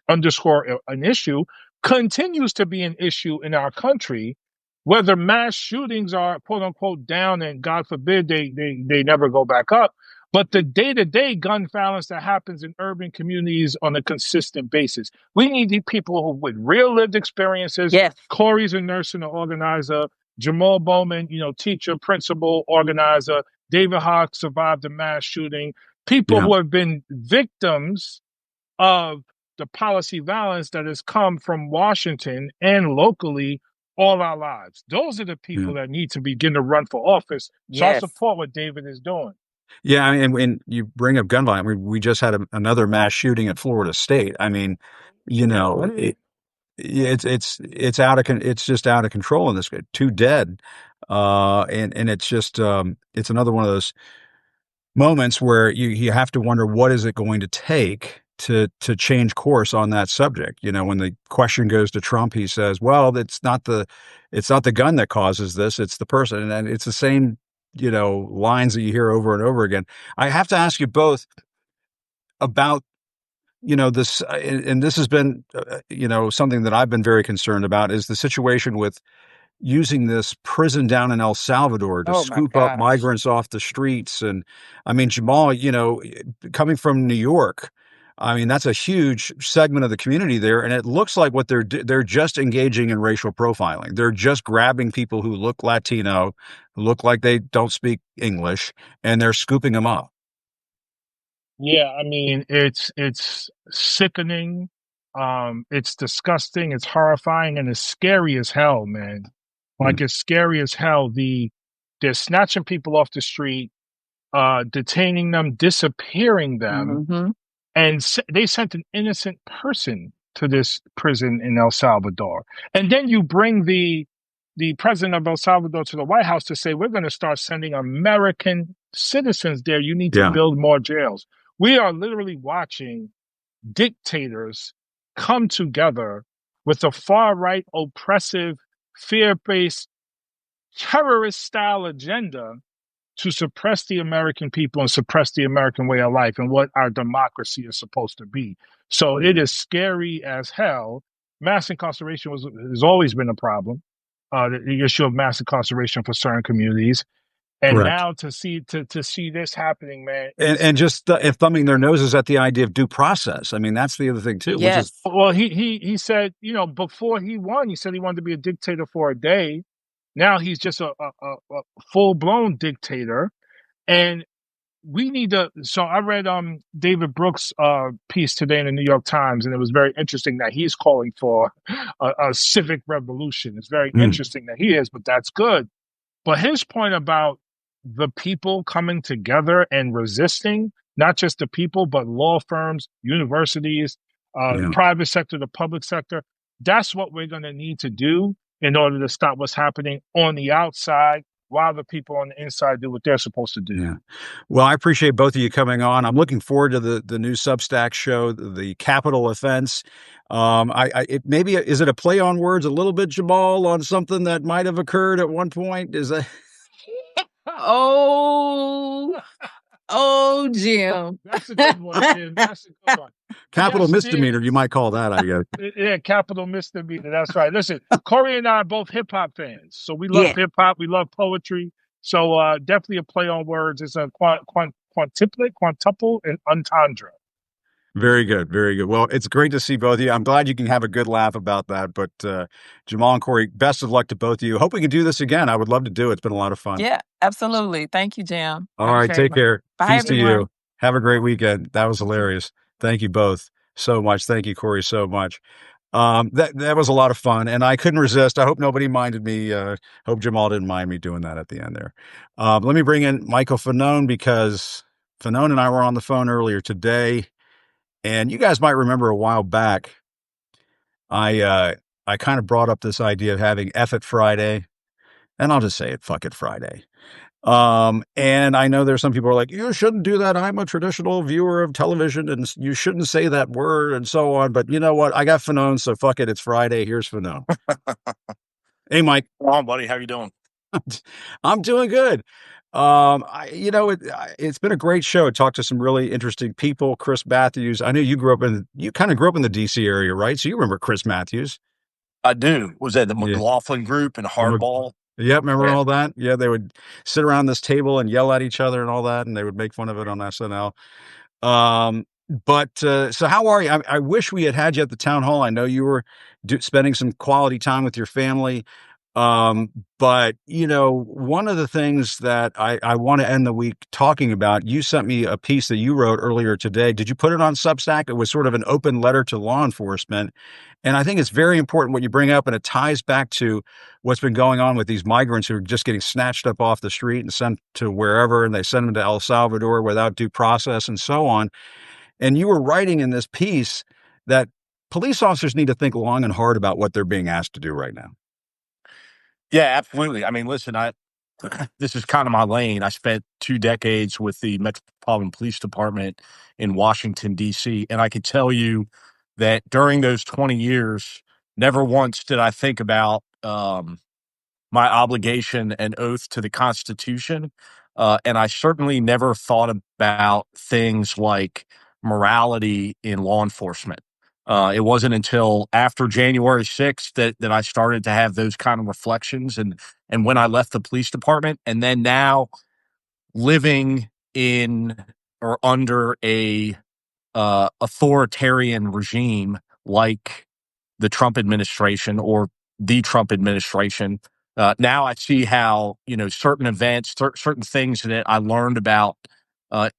underscore an issue, continues to be an issue in our country. Whether mass shootings are quote unquote down, and God forbid they never go back up, but the day-to-day gun violence that happens in urban communities on a consistent basis. We need people who with real lived experiences. Yes. Cori's a nurse and an organizer. Jamaal Bowman, teacher, principal, organizer. David Hogg survived the mass shooting. People who have been victims of the policy violence that has come from Washington and locally all our lives. Those are the people that need to begin to run for office. So I support what David is doing. Yeah, and you bring up gun violence. We just had another mass shooting at Florida State. I mean, it's just out of control in this. 2 dead, and it's just it's another one of those moments where you have to wonder what is it going to take to change course on that subject. When the question goes to Trump, he says, "Well, it's not the gun that causes this; it's the person," and it's the same lines that you hear over and over again. I have to ask you both about this, and this has been something that I've been very concerned about is the situation with using this prison down in El Salvador to scoop up migrants off the streets. And I mean, Jamaal, coming from New York, I mean, that's a huge segment of the community there. And it looks like what they're just engaging in racial profiling. They're just grabbing people who look Latino, who look like they don't speak English, and they're scooping them up. Yeah, I mean, it's sickening. It's disgusting. It's horrifying, and it's scary as hell, man. Like it's scary as hell. They're snatching people off the street, detaining them, disappearing them, and they sent an innocent person to this prison in El Salvador. And then you bring the president of El Salvador to the White House to say, we're going to start sending American citizens there. You need to build more jails. We are literally watching dictators come together with a far-right, oppressive, fear-based, terrorist-style agenda to suppress the American people and suppress the American way of life and what our democracy is supposed to be. So it is scary as hell. Mass incarceration has always been a problem. The issue of mass incarceration for certain communities. And now to see this happening, man, and just thumbing their noses at the idea of due process. I mean, that's the other thing too. Yes. Well, he said, before he won, he said he wanted to be a dictator for a day. Now he's just a full blown dictator, and we need to. So I read David Brooks' piece today in the New York Times, and it was very interesting that he's calling for a civic revolution. It's very interesting that he is, but that's good. But his point about the people coming together and resisting, not just the people, but law firms, universities, private sector, the public sector, that's what we're going to need to do in order to stop what's happening on the outside while the people on the inside do what they're supposed to do. Yeah. Well, I appreciate both of you coming on. I'm looking forward to the new Substack show, the Capitol Offense. Maybe is it a play on words a little bit, Jamaal, on something that might have occurred at one point? Is that? Oh, Ooh, Jim. That's a good one, Jim. That's a good one. Capital Yes, it misdemeanor, you is. might call that, I guess. Yeah, capital misdemeanor. That's right. Listen, Corey and I are both hip hop fans, so we love Yeah. hip hop. We love poetry. So definitely a play on words. It's a quintuplet, quintuple, and entendre. Very good. Very good. Well, it's great to see both of you. I'm glad you can have a good laugh about that. But Jamaal and Cori, best of luck to both of you. Hope we can do this again. I would love to do it. It's been a lot of fun. Yeah, absolutely. Thank you, Jim. All right. Okay. Take care. Bye, Peace to you. everyone. Have a great weekend. That was hilarious. Thank you both so much. Thank you, Cori, so much. That was a lot of fun, and I couldn't resist. I hope nobody minded me. Hope Jamaal didn't mind me doing that at the end there. Let me bring in Michael Fanone, because Fanone and I were on the phone earlier today, and you guys might remember a while back, I kind of brought up this idea of having F it Friday, and I'll just say it, fuck it Friday. And I know there's some people who are like, you shouldn't do that. I'm a traditional viewer of television and you shouldn't say that word and so on. But you know what? I got Fanone, so fuck it. It's Friday. Here's Fanone. Hey, Mike. Come on, buddy. How you doing? I'm doing good. It's been a great show. Talked to some really interesting people. Chris Matthews. I know you kind of grew up in the DC area, right? So you remember Chris Matthews. I do. Was that the Yeah. McLaughlin group and Hardball? Yep, remember Yeah. all that? Yeah, they would sit around this table and yell at each other and all that, and they would make fun of it on SNL. So how are you? I wish we had you at the town hall. I know you were spending some quality time with your family. But one of the things that I want to end the week talking about, you sent me a piece that you wrote earlier today. Did you put it on Substack? It was sort of an open letter to law enforcement. And I think it's very important what you bring up, and it ties back to what's been going on with these migrants who are just getting snatched up off the street and sent to wherever, and they send them to El Salvador without due process and so on. And you were writing in this piece that police officers need to think long and hard about what they're being asked to do right now. Yeah, absolutely. I mean, listen, this is kind of my lane. I spent 2 decades with the Metropolitan Police Department in Washington, D.C., and I could tell you that during those 20 years, never once did I think about my obligation and oath to the Constitution. And I certainly never thought about things like morality in law enforcement. It wasn't until after January 6th that I started to have those kind of reflections. And when I left the police department, and then now living in or under a authoritarian regime like the Trump administration or the Trump administration. Now I see how, certain events, certain things that I learned about uh,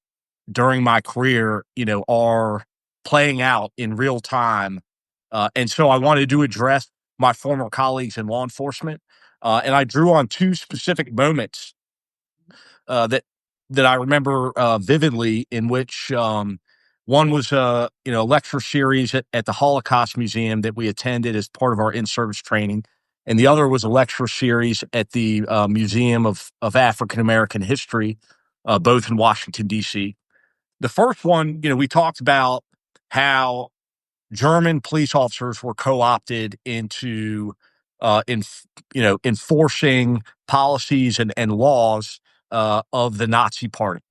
during my career, are playing out in real time. And so I wanted to address my former colleagues in law enforcement. And I drew on 2 specific moments that I remember vividly, in which one was a lecture series at the Holocaust Museum that we attended as part of our in-service training, and the other was a lecture series at the Museum of African American History, both in Washington D.C. The first one, we talked about how German police officers were co-opted into enforcing policies and laws of the Nazi Party,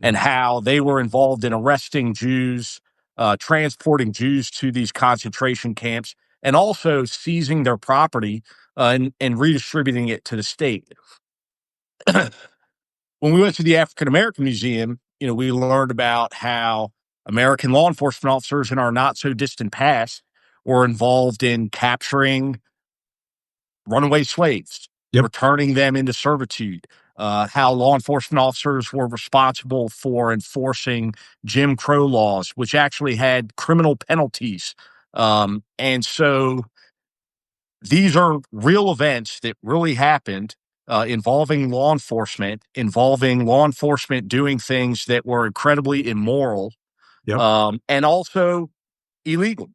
and how they were involved in arresting Jews, transporting Jews to these concentration camps, and also seizing their property and redistributing it to the state. When we went to the African American Museum, we learned about how American law enforcement officers in our not so distant past were involved in capturing runaway slaves, returning them into servitude, how law enforcement officers were responsible for enforcing Jim Crow laws, which actually had criminal penalties. And so these are real events that really happened, involving law enforcement doing things that were incredibly immoral, and also illegal.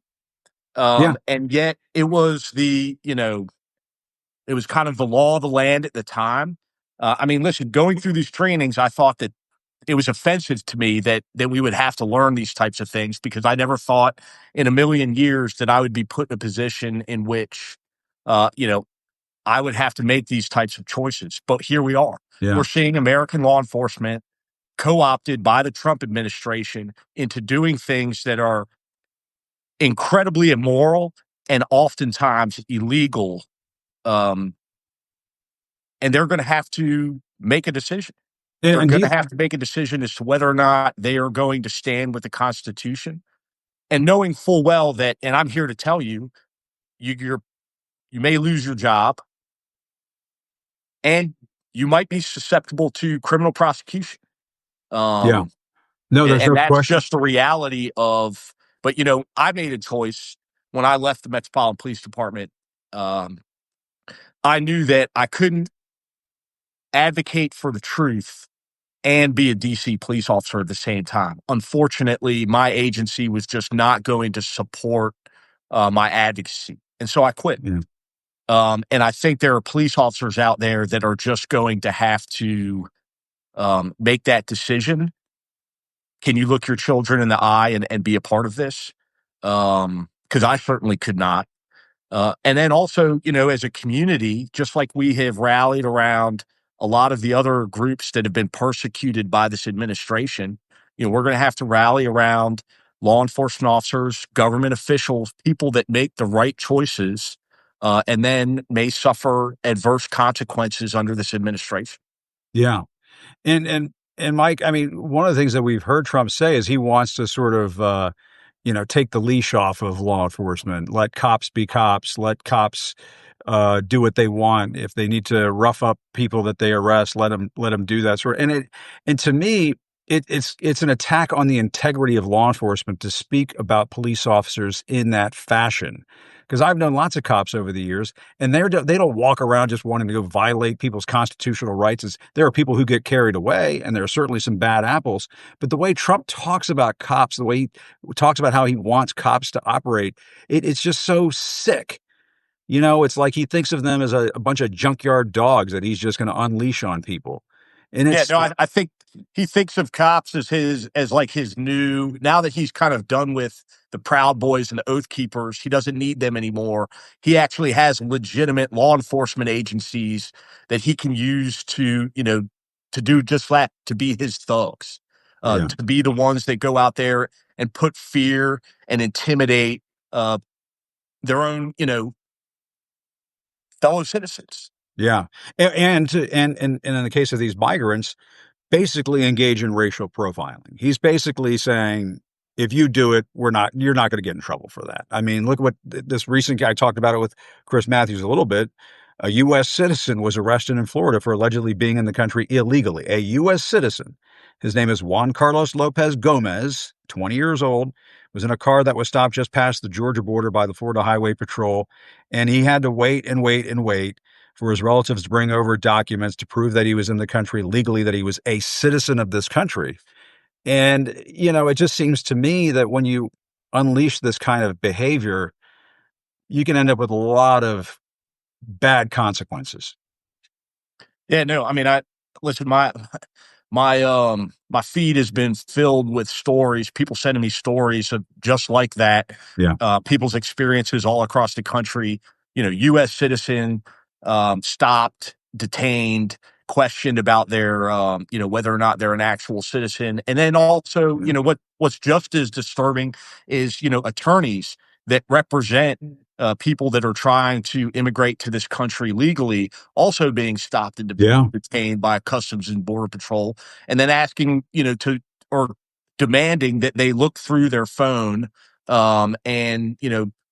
And yet it was it was kind of the law of the land at the time. I mean, listen, going through these trainings, I thought that it was offensive to me that we would have to learn these types of things, because I never thought in a million years that I would be put in a position in which, I would have to make these types of choices. But here we are. Yeah. We're seeing American law enforcement co-opted by the Trump administration into doing things that are incredibly immoral and oftentimes illegal. And they're going to have to make a decision. They're And going to have to make a decision as to whether or not they are going to stand with the Constitution, and knowing full well that, and I'm here to tell you, you may lose your job, and you might be susceptible to criminal prosecution. yeah, no, there's And no that's question. just the reality of. But I made a choice when I left the Metropolitan Police Department. I knew that I couldn't advocate for the truth and be a DC police officer at the same time. Unfortunately, my agency was just not going to support my advocacy. And so I quit. Yeah. And I think there are police officers out there that are just going to have to make that decision. Can you look your children in the eye and be a part of this? Because I certainly could not. And then also, as a community, just like we have rallied around a lot of the other groups that have been persecuted by this administration, we're going to have to rally around law enforcement officers, government officials, people that make the right choices, and then may suffer adverse consequences under this administration. Yeah. And Mike, I mean, one of the things that we've heard Trump say is he wants to sort of, take the leash off of law enforcement, let cops be cops, let cops do what they want. If they need to rough up people that they arrest, let them do that sort. And to me, it's an attack on the integrity of law enforcement to speak about police officers in that fashion. Because I've known lots of cops over the years, and they don't walk around just wanting to go violate people's constitutional rights. There are people who get carried away, and there are certainly some bad apples. But the way Trump talks about cops, the way he talks about how he wants cops to operate, it's just so sick. It's like he thinks of them as a bunch of junkyard dogs that he's just going to unleash on people. And I think he thinks of cops as like his new, now that he's kind of done with the Proud Boys and the Oath Keepers, he doesn't need them anymore. He actually has legitimate law enforcement agencies that he can use to do just that, to be his thugs, to be the ones that go out there and put fear and intimidate their own, fellow citizens. Yeah. And in the case of these migrants, basically engage in racial profiling. He's basically saying, if you do it, you're not going to get in trouble for that. I mean, look what this recent guy talked about it with Chris Matthews a little bit. A U.S. citizen was arrested in Florida for allegedly being in the country illegally. A U.S. citizen. His name is Juan Carlos Lopez Gomez, 20 years old, was in a car that was stopped just past the Georgia border by the Florida Highway Patrol. And he had to wait and wait and wait for his relatives to bring over documents to prove that he was in the country legally, that he was a citizen of this country. And, it just seems to me that when you unleash this kind of behavior, you can end up with a lot of bad consequences. Yeah, no, I mean, listen, my feed has been filled with stories, people sending me stories of just like that. Yeah. People's experiences all across the country, U.S. citizen, stopped, detained, questioned about their, whether or not they're an actual citizen. And then also, what's just as disturbing is, attorneys that represent people that are trying to immigrate to this country legally also being stopped and detained by Customs and Border Patrol, and then asking, or demanding that they look through their phone, and,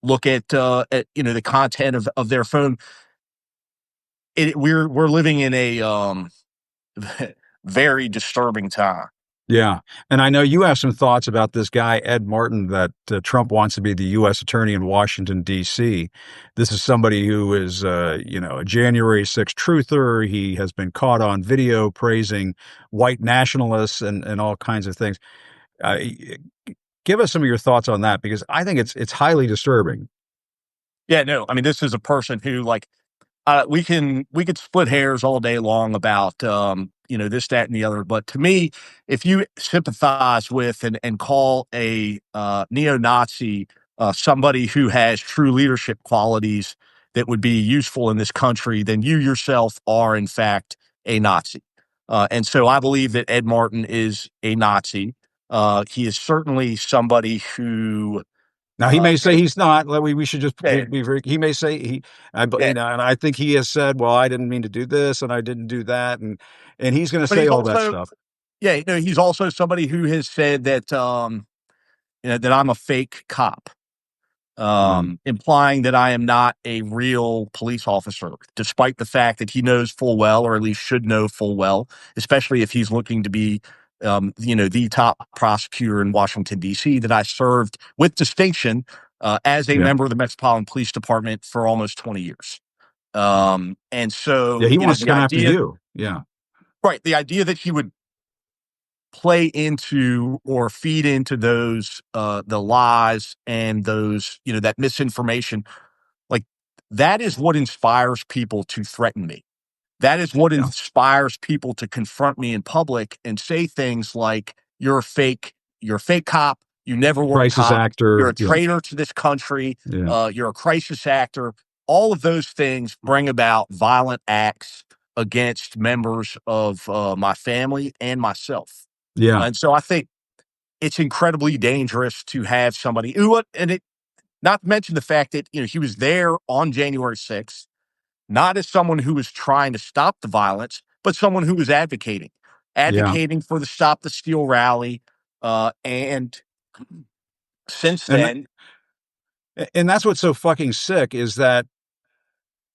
look at the content of their phone. We're living in a very disturbing time. Yeah. And I know you have some thoughts about this guy, Ed Martin, that Trump wants to be the U.S. attorney in Washington, D.C. This is somebody who is, a January 6th truther. He has been caught on video praising white nationalists and all kinds of things. Give us some of your thoughts on that, because I think it's highly disturbing. Yeah, no, I mean, this is a person who, like, we could split hairs all day long about, this, that, and the other. But to me, if you sympathize with and call a neo-Nazi somebody who has true leadership qualities that would be useful in this country, then you yourself are, in fact, a Nazi. And so I believe that Ed Martin is a Nazi. He is certainly somebody who Now he may say he's not. We should just yeah, be very. He may say yeah, and I think he has said, "Well, I didn't mean to do this, and I didn't do that," and he's going to but say he's all that also stuff. he's also somebody who has said that that I'm a fake cop, Mm, implying that I am not a real police officer, despite the fact that he knows full well, or at least should know full well, especially if he's looking to be, the top prosecutor in Washington, D.C., that I served with distinction as a yeah, member of the Metropolitan Police Department for almost 20 years. And yeah. so, He wants to the come after idea, you. Yeah, right, the idea that he would play into or feed into those the lies and those that misinformation, like, that is what inspires people to threaten me. That is what yeah. inspires people to confront me in public and say things like, you're a fake cop, you never were a Crisis cop, you're actor. a Yeah, traitor to this country, yeah, you're a crisis actor. All of those things bring about violent acts against members of my family and myself. yeah, And so I think it's incredibly dangerous to have somebody who, and it, not to mention the fact that, he was there on January 6th, not as someone who was trying to stop the violence, but someone who was yeah. advocating for the Stop the Steal rally. And since And then, and that's what's so fucking sick is that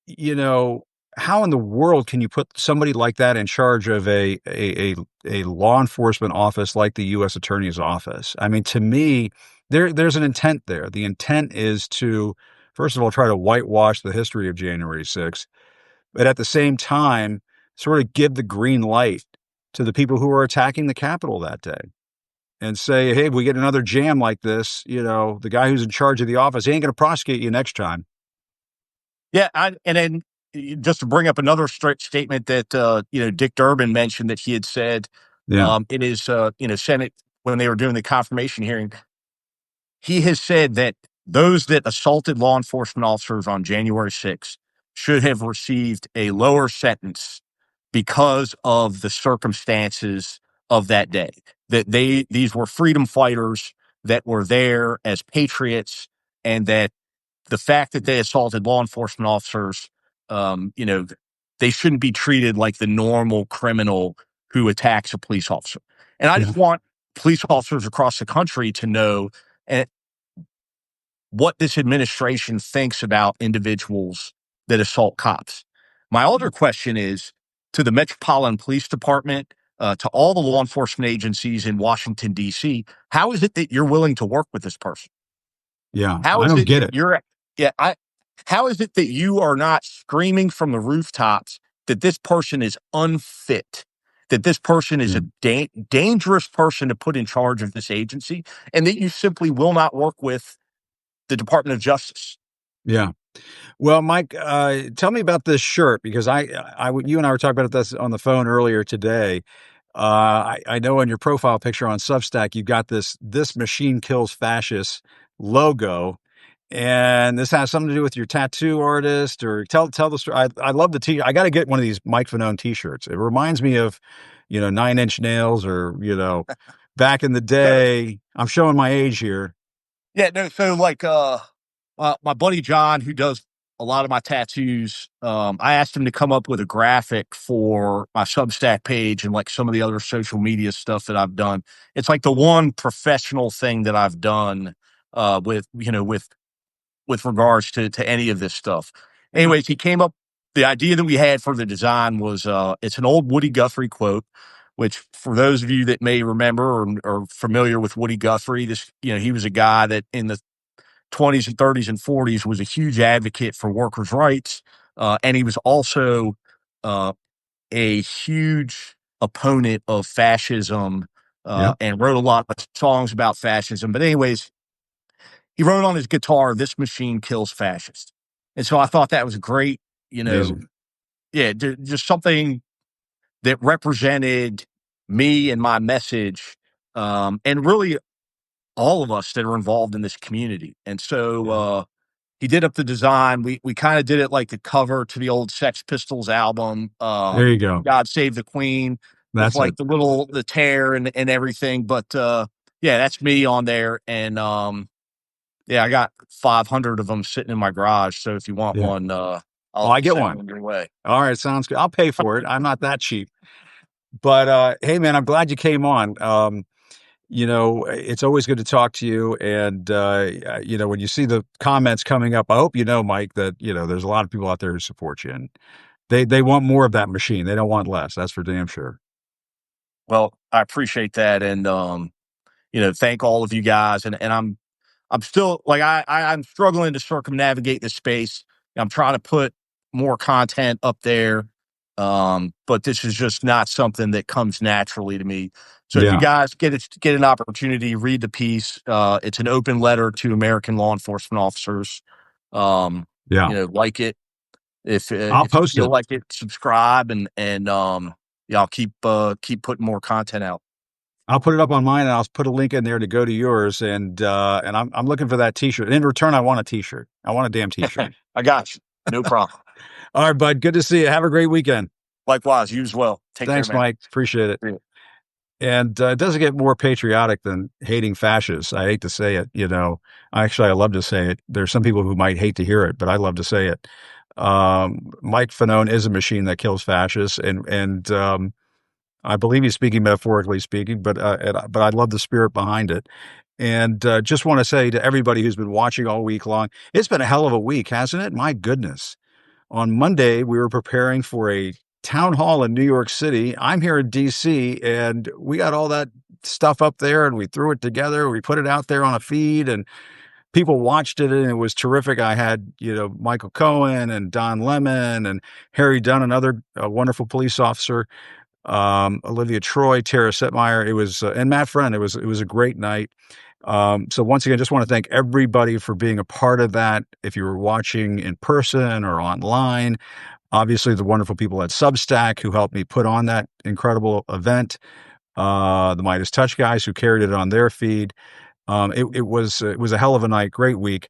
you know, how in the world can you put somebody like that in charge of a law enforcement office like the U.S. Attorney's Office? I mean, to me, there's an intent there. The intent is to, first of all, try to whitewash the history of January 6th, but at the same time, sort of give the green light to the people who are attacking the Capitol that day and say, hey, if we get another jam like this, the guy who's in charge of the office, he ain't going to prosecute you next time. yeah, and then just to bring up another straight statement that Dick Durbin mentioned that he had said Yeah. in his Senate when they were doing the confirmation hearing. He has said that those that assaulted law enforcement officers on January 6th should have received a lower sentence because of the circumstances of that day. That these were freedom fighters that were there as patriots, and that the fact that they assaulted law enforcement officers, they shouldn't be treated like the normal criminal who attacks a police officer. And I Yeah. just want police officers across the country to know and what this administration thinks about individuals that assault cops. My other question is to the Metropolitan Police Department, to all the law enforcement agencies in Washington, D.C., how is it that you're willing to work with this person? Yeah. How I is don't it get that it. how is it that you are not screaming from the rooftops that this person is unfit, that this person is Yeah. a dangerous person to put in charge of this agency, and that you simply will not work with the Department of Justice? Yeah. Well, Mike, tell me about this shirt because you and I were talking about this on the phone earlier today. I know in your profile picture on Substack, you've got this machine kills fascists logo, and this has something to do with your tattoo artist or tell the story. I love the I got to get one of these Mike Fanone t-shirts. It reminds me of, 9 Inch Nails or, back in the day. I'm showing my age here. Yeah, no. So like, my buddy John, who does a lot of my tattoos, I asked him to come up with a graphic for my Substack page and like some of the other social media stuff that I've done. It's like the one professional thing that I've done, with regards to any of this stuff. Yeah. Anyways, he came up. The idea that we had for the design was, it's an old Woody Guthrie quote, which for those of you that may remember or are familiar with Woody Guthrie, he was a guy that in the 20s and 30s and 40s was a huge advocate for workers' rights. And he was also a huge opponent of fascism, Yeah. and wrote a lot of songs about fascism. But anyways, he wrote on his guitar, "This machine kills fascists." And so I thought that was great, Amazing. just something that represented me and my message, and really all of us that are involved in this community. And so, Yeah. he did up the design. We kind of did it like the cover to the old Sex Pistols album, There you go. "God Save the Queen." with That's like it. the tear and everything. But yeah, that's me on there. And yeah, I got 500 of them sitting in my garage. So if you want Yeah. one, Oh, I'll I get send one. one your way. All right, sounds good. I'll pay for it. I'm not that cheap. But hey, man, I'm glad you came on. It's always good to talk to you. And when you see the comments coming up, I hope you know, Mike, that there's a lot of people out there who support you, and they want more of that machine. They don't want less. That's for damn sure. Well, I appreciate that. And thank all of you guys. And I'm still like I'm struggling to circumnavigate this space. I'm trying to put more content up there. But this is just not something that comes naturally to me. So if you Yeah, guys get an opportunity, read the piece. It's an open letter to American law enforcement officers. yeah. Like it. I'll If you post feel it. like it, subscribe and yeah, I'll keep putting more content out. I'll put it up on mine, and I'll put a link in there to go to yours. And I'm looking for that T-shirt. In return, I want a T-shirt. I want a damn T-shirt. I got you. No problem. All right, bud. Good to see you. Have a great weekend. Likewise, you as well. Take care, Thanks, man. Mike. Appreciate it. See ya. And it doesn't get more patriotic than hating fascists. I hate to say it. I love to say it. There's some people who might hate to hear it, but I love to say it. Mike Fanone is a machine that kills fascists, and I believe he's speaking metaphorically speaking, but I love the spirit behind it. And just want to say to everybody who's been watching all week long, it's been a hell of a week, hasn't it? My goodness. On Monday, we were preparing for a town hall in New York City. I'm here in DC, and we got all that stuff up there, and we threw it together. We put it out there on a feed, and people watched it, and it was terrific. I had, Michael Cohen and Don Lemon and Harry Dunn, another wonderful police officer, Olivia Troy, Tara Setmeyer. It was, and Matt Friend. It was a great night. So once again, just want to thank everybody for being a part of that. If you were watching in person or online, obviously the wonderful people at Substack who helped me put on that incredible event, the Midas Touch guys who carried it on their feed. It was a hell of a night, great week,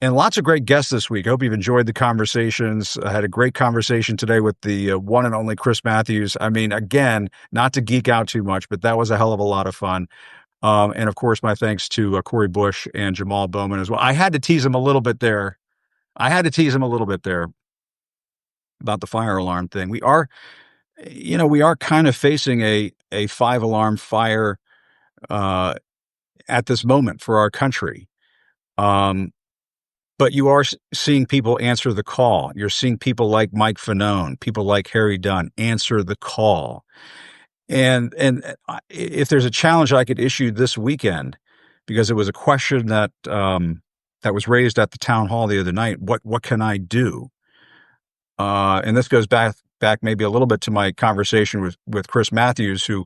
and lots of great guests this week. I hope you've enjoyed the conversations. I had a great conversation today with the one and only Chris Matthews. I mean, again, not to geek out too much, but that was a hell of a lot of fun. And of course, my thanks to Cori Bush and Jamaal Bowman as well. I had to tease him a little bit there. About the fire alarm thing. We are kind of facing a 5-alarm fire at this moment for our country. But you are seeing people answer the call. You're seeing people like Mike Fanone, people like Harry Dunn answer the call. And if there's a challenge I could issue this weekend, because it was a question that was raised at the town hall the other night, what can I do? And this goes back maybe a little bit to my conversation with Chris Matthews, who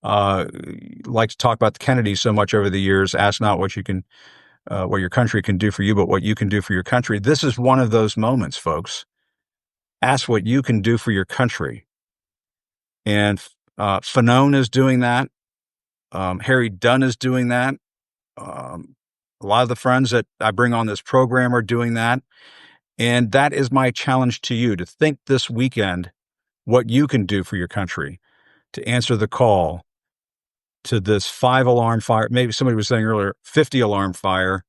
likes to talk about the Kennedys so much over the years. Ask not what your country can do for you, but what you can do for your country. This is one of those moments, folks. Ask what you can do for your country. And Fanone is doing that. Harry Dunn is doing that. A lot of the friends that I bring on this program are doing that. And that is my challenge to you, to think this weekend what you can do for your country, to answer the call to this 5-alarm fire. Maybe somebody was saying earlier, 50-alarm fire.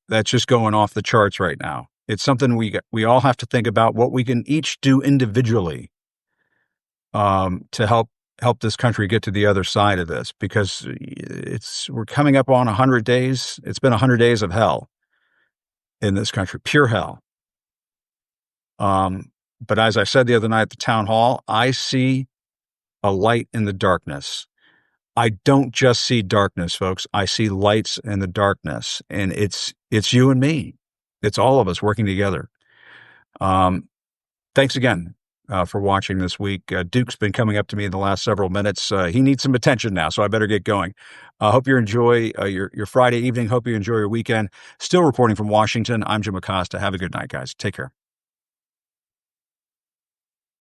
That's just going off the charts right now. It's something we all have to think about what we can each do individually to help this country get to the other side of this, because we're coming up on 100 days. It's been 100 days of hell in this country, pure hell. But as I said the other night at the town hall, I see a light in the darkness. I don't just see darkness, folks. I see lights in the darkness, and it's you and me. It's all of us working together. Thanks again for watching this week. Duke's been coming up to me in the last several minutes. He needs some attention now, so I better get going. Hope you enjoy your Friday evening. Hope you enjoy your weekend. Still reporting from Washington, I'm Jim Acosta. Have a good night, guys. Take care.